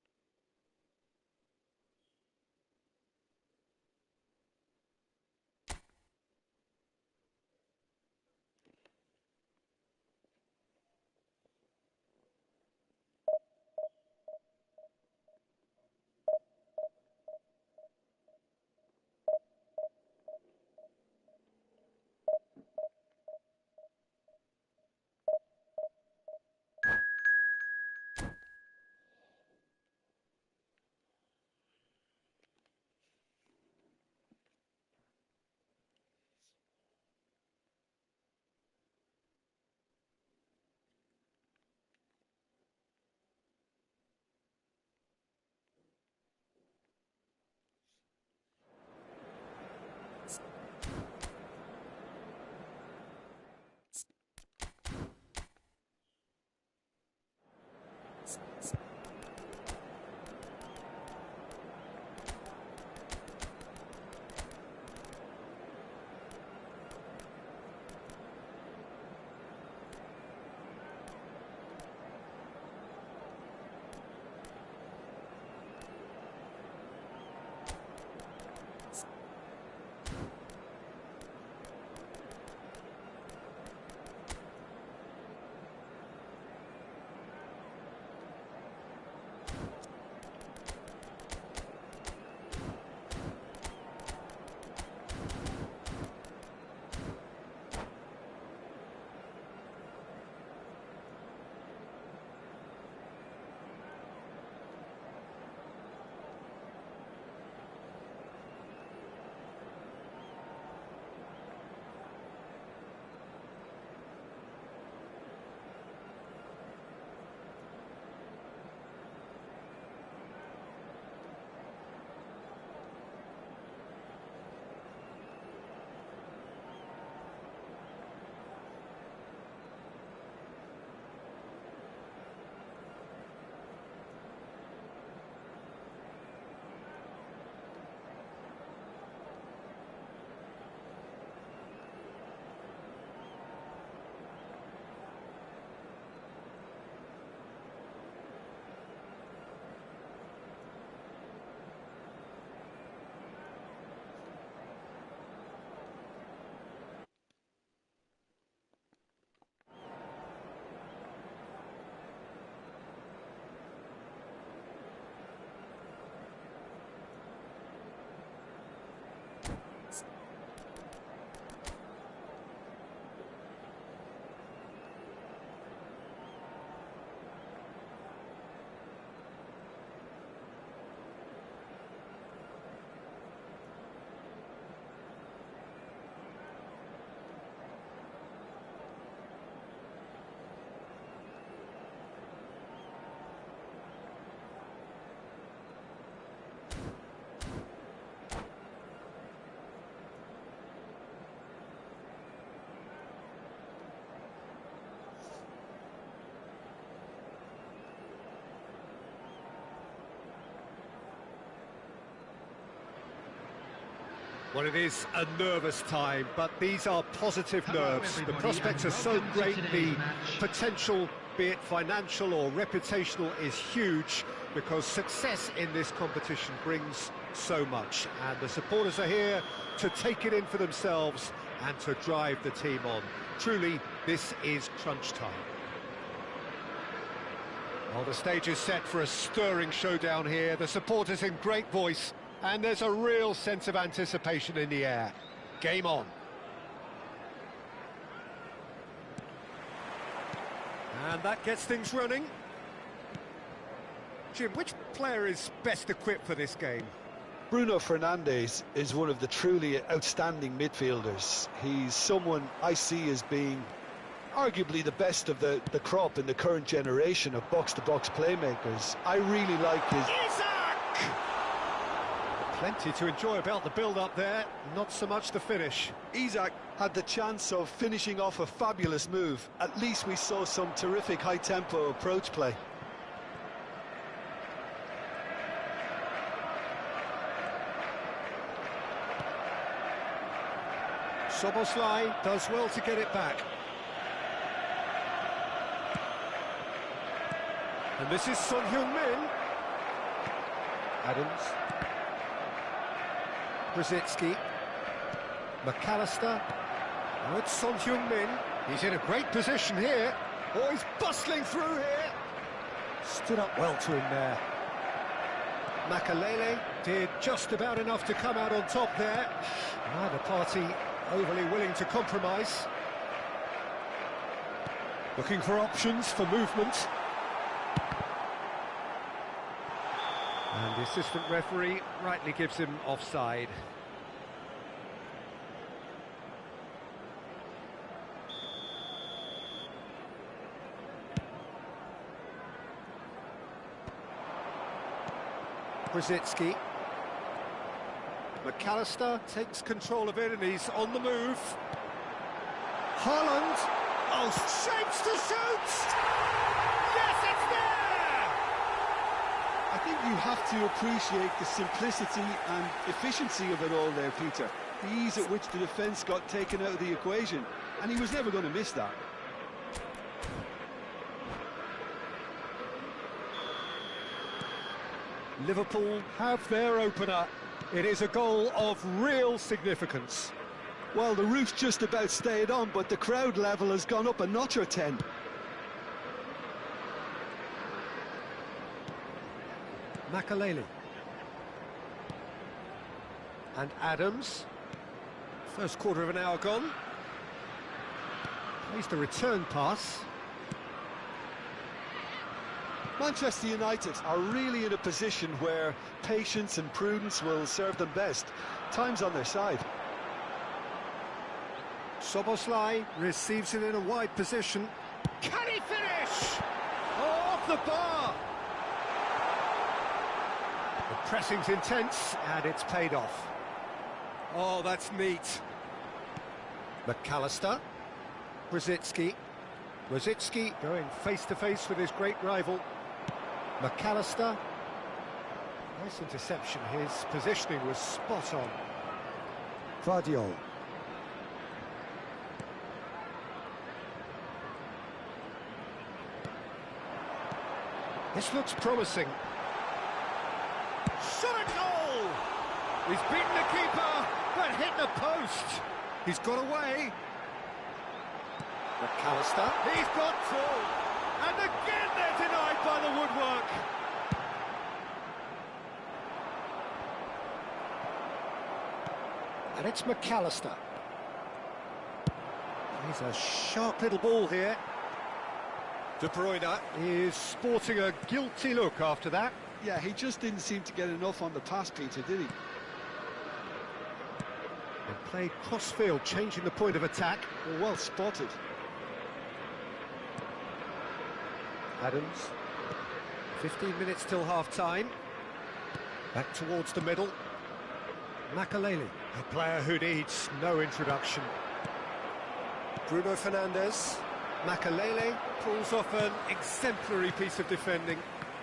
Well, it is a nervous time, but these are positive nerves. The prospects are so great, the potential, be it financial or reputational, is huge, because success in this competition brings so much. And the supporters are here to take it in for themselves and to drive the team on. Truly, this is crunch time. Well, the stage is set for a stirring showdown here. The supporters in great voice, and there's a real sense of anticipation in the air. Game on. And that gets things running. Jim, which player is best equipped for this game? Bruno Fernandes is one of the truly outstanding midfielders. He's someone I see as being arguably the best of the crop in the current generation of box-to-box playmakers. I really like his... Plenty to enjoy about the build-up there, not so much the finish. Isak had the chance of finishing off a fabulous move. At least we saw some terrific high-tempo approach play. Szoboszlai does well to get it back. And this is Son Heung-min. Adams. Brzezinski. McAllister. Now it's Son Heung-min. He's in a great position here. Oh, he's bustling through here. Stood up well to him there. Makalele did just about enough to come out on top there. Neither party overly willing to compromise. Looking for options for movement. And the assistant referee rightly gives him offside. Brzezinski. McAllister takes control of it and he's on the move. Haaland. Oh, shapes to shoot! Yes, it's there! I think you have to appreciate the simplicity and efficiency of it all there, Peter. The ease at which the defence got taken out of the equation, and he was never going to miss that. Liverpool have their opener. It is a goal of real significance. Well, the roof's just about stayed on, but the crowd level has gone up a notch or 10. Makalele. And Adams. First quarter of an hour gone. Plays the return pass. Manchester United are really in a position where patience and prudence will serve them best. Time's on their side. Szoboszlai receives it in a wide position. Can he finish? Oh, off the bar! The pressing's intense, and it's paid off. Oh, that's neat. McAllister. Brzezinski. Brzezinski going face-to-face with his great rival. McAllister. Nice interception. His positioning was spot on. Vardiol. This looks promising. Shot at goal! He's beaten the keeper, but hit the post. He's got away. McAllister. He's got through. And again they're denied by the woodwork. And it's McAllister. He's a sharp little ball here. De Bruyne is sporting a guilty look after that. Yeah, he just didn't seem to get enough on the pass, Peter, did he? And played cross-field, changing the point of attack. Well spotted. Adams. 15 minutes till half-time. Back towards the middle. Makalele, a player who needs no introduction. Bruno Fernandes. Makalele pulls off an exemplary piece of defending.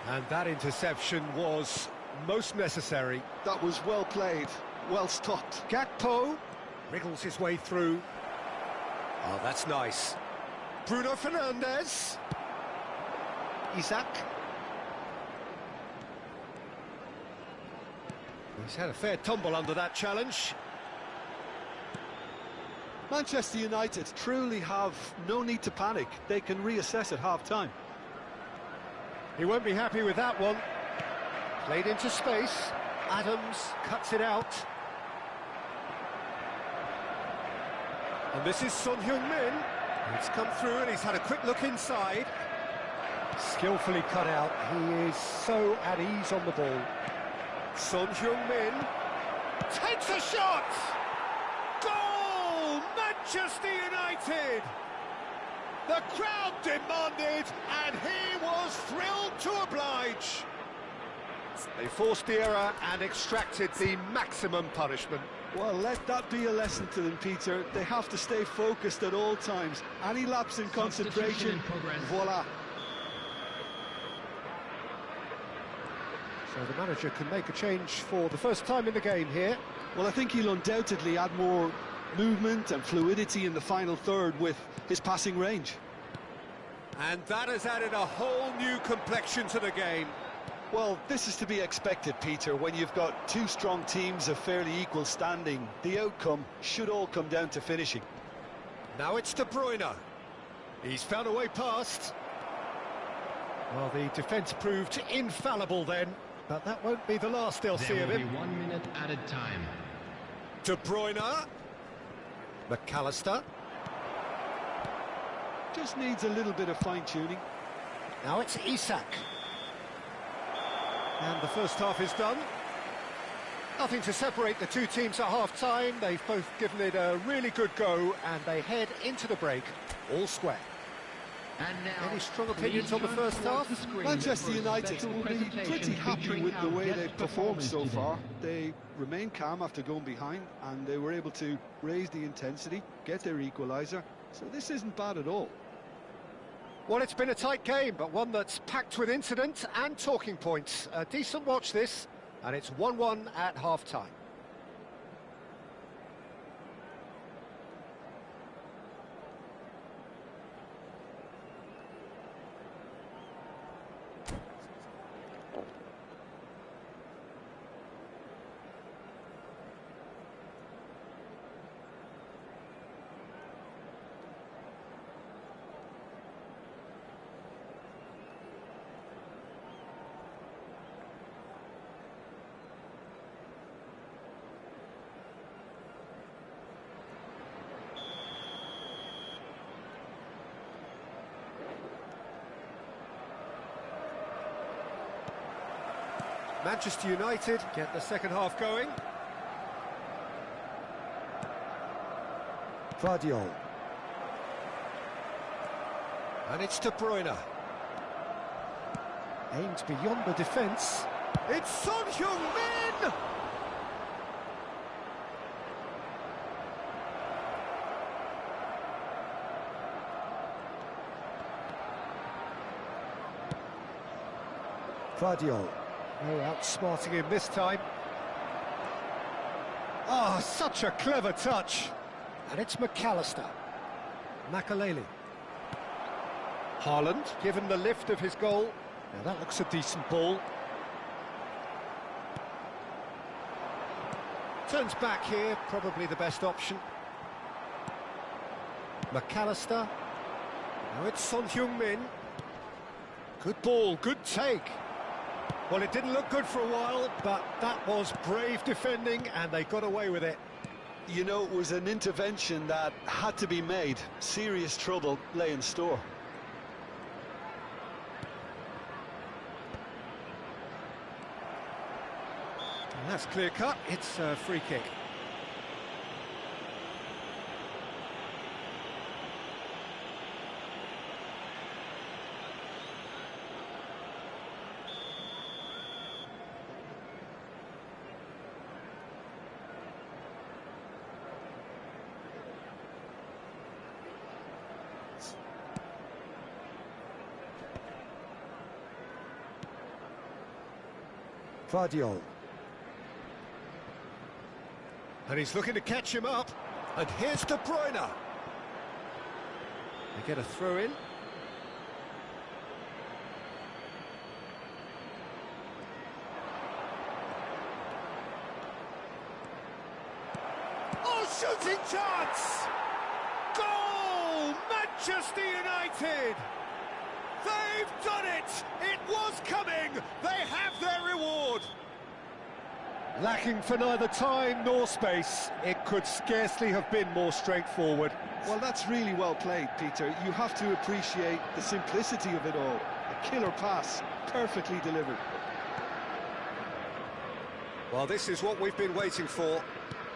And that interception was most necessary. That was well played. well stopped. Gakpo wriggles his way through. Oh, that's nice. Bruno Fernandes. Isaac. He's had a fair tumble under that challenge. Manchester United truly have no need to panic. They can reassess at half-time. He won't be happy with that one. Played into space. Adams cuts it out. And this is Son Heung-min. He's come through and he's had a quick look inside. Skillfully cut out. He is so at ease on the ball. Son Heung-min takes a shot! Goal! Manchester United! The crowd demanded, and he was thrilled to oblige. They forced the error and extracted the maximum punishment. Well, let that be a lesson to them, Peter. They have to stay focused at all times. Any lapse in concentration, voila. So the manager can make a change for the first time in the game here. Well, I think he'll undoubtedly add more movement and fluidity in the final third with his passing range. And that has added a whole new complexion to the game. Well, this is to be expected, Peter. When you've got two strong teams of fairly equal standing, the outcome should all come down to finishing. Now it's De Bruyne. He's found a way past. Well, the defence proved infallible then, but that won't be the last they'll see of him. There will be 1 minute added time. De Bruyne. McAllister. Just needs a little bit of fine-tuning. Now it's Isak. And the first half is done. Nothing to separate the two teams at half-time. They've both given it a really good go, and they head into the break all square. And now, any strong opinions on the first half? Manchester United will be pretty happy with the way they've performed so far. They remained calm after going behind, and they were able to raise the intensity, get their equaliser. So this isn't bad at all. Well, it's been a tight game, but one that's packed with incident and talking points. A decent watch this, and it's 1-1 at half-time. Manchester United get the second half going. Vardiol. And it's De Bruyne. Aimed beyond the defence. It's Son Heung-min! Vardiol. No outsmarting him this time. Oh, such a clever touch. And it's McAllister. Makaleli. Haaland, given the lift of his goal. Now that looks a decent ball. Turns back here, probably the best option. McAllister. Now it's Son Heung-min. Good ball, good take. Well, it didn't look good for a while, but that was brave defending, and they got away with it. You know, it was an intervention that had to be made. Serious trouble lay in store. And that's clear cut. It's a free kick. Vardiol. And he's looking to catch him up. And here's De Bruyne. They get a throw in. Oh, shooting chance! Goal! Manchester United! They've done it! It was coming! They have their reward! Lacking for neither time nor space, it could scarcely have been more straightforward. Well, that's really well played, Peter. You have to appreciate the simplicity of it all. A killer pass, perfectly delivered. Well, this is what we've been waiting for.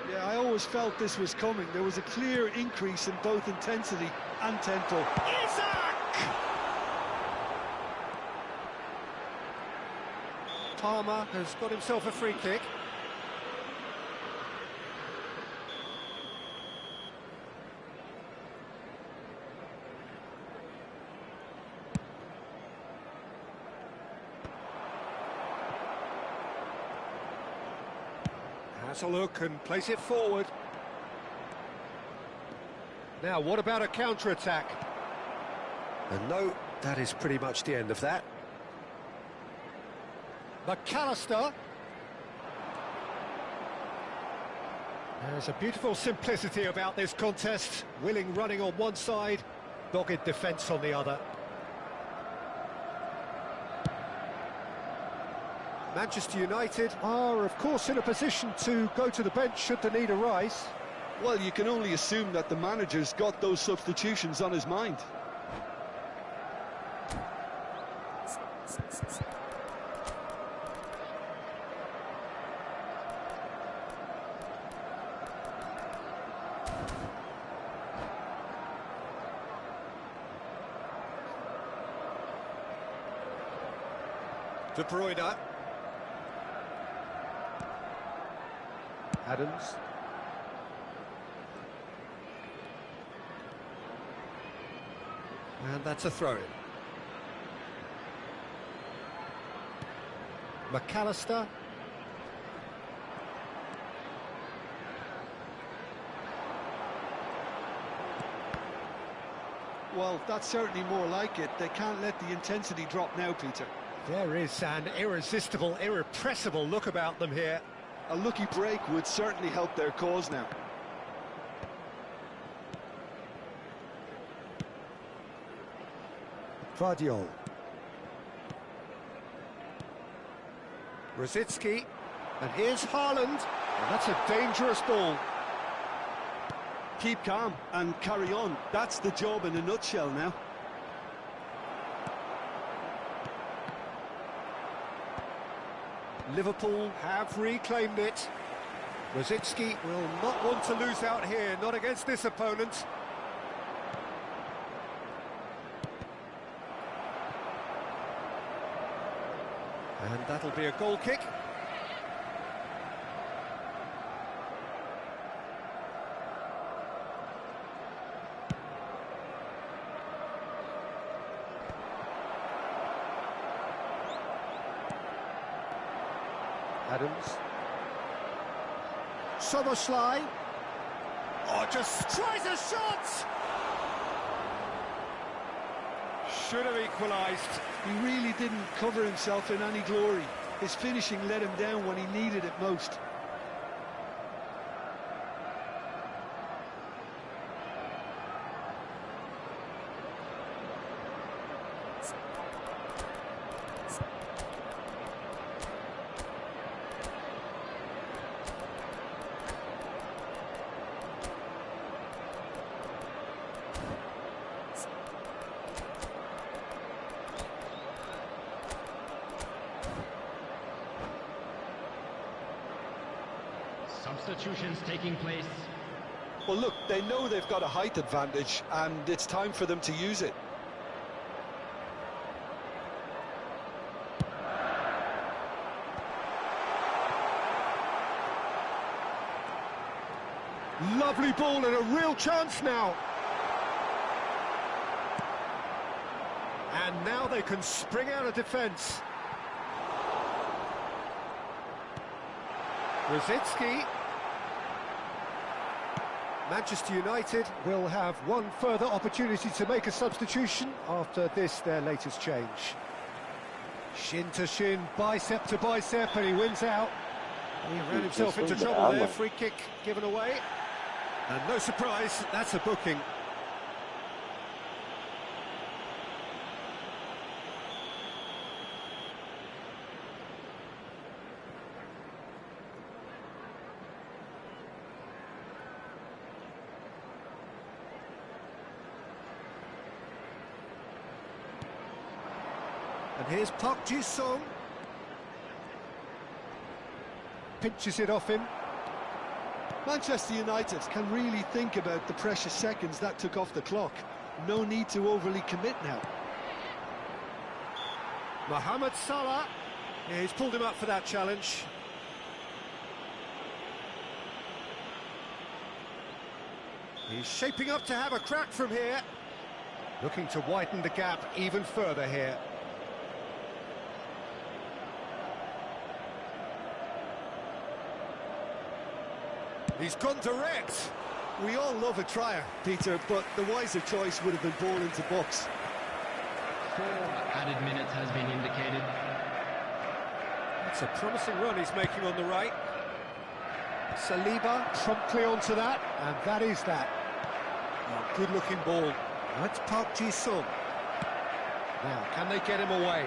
Yeah, I always felt this was coming. There was a clear increase in both intensity and tempo. Isaac! Palmer has got himself a free kick. Has a look and plays it forward. Now, what about a counter-attack? And no, that is pretty much the end of that. McAllister. There's a beautiful simplicity about this contest. Willing running on one side, dogged defence on the other. Manchester United are, of course, in a position to go to the bench should the need arise. Well, you can only assume that the manager's got those substitutions on his mind. De Bruyne. Adams. And that's a throw-in. McAllister. Well, that's certainly more like it. They can't let the intensity drop now, Peter. There is an irresistible, irrepressible look about them here. A lucky break would certainly help their cause now. Vardiol. Rosicki. And here's Haaland. And that's a dangerous ball. Keep calm and carry on. That's the job in a nutshell now. Liverpool have reclaimed it. Rosicki will not want to lose out here, not against this opponent. And that'll be a goal kick. Adams. Soboslai. Oh, just tries a shot! Should have equalised. He really didn't cover himself in any glory. His finishing let him down when he needed it most. Substitutions taking place. Well, look, they know they've got a height advantage, and it's time for them to use it. Lovely ball and a real chance now. And now they can spring out of defence. Rosicki. Manchester United will have one further opportunity to make a substitution after this, their latest change. Shin to shin, bicep to bicep, and he wins out. He ran himself into trouble there, free kick given away. And no surprise, that's a booking. And here's Park Ji-sung. Pinches it off him. Manchester United can really think about the precious seconds that took off the clock. No need to overly commit now. Mohamed Salah. Yeah, he's pulled him up for that challenge. He's shaping up to have a crack from here. Looking to widen the gap even further here. He's gone direct. We all love a trier, Peter, but the wiser choice would have been ball into box. 4 added minutes has been indicated. That's a promising run he's making on the right. Saliba promptly onto that, and that is that. Oh, good-looking ball. That's Park Ji-sung. Now, can they get him away?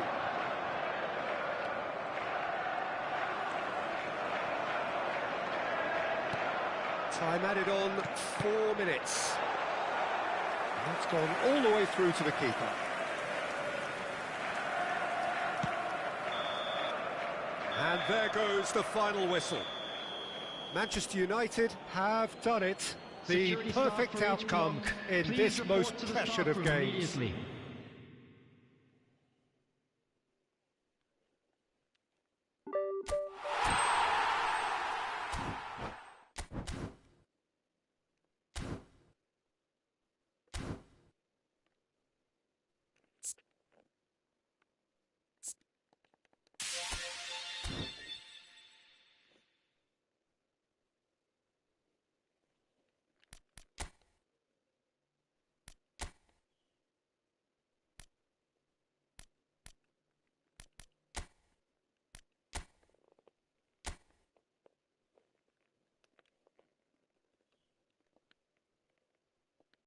Time added on 4 minutes. That's gone all the way through to the keeper. And there goes the final whistle. Manchester United have done it. The perfect outcome in this most pressured of games.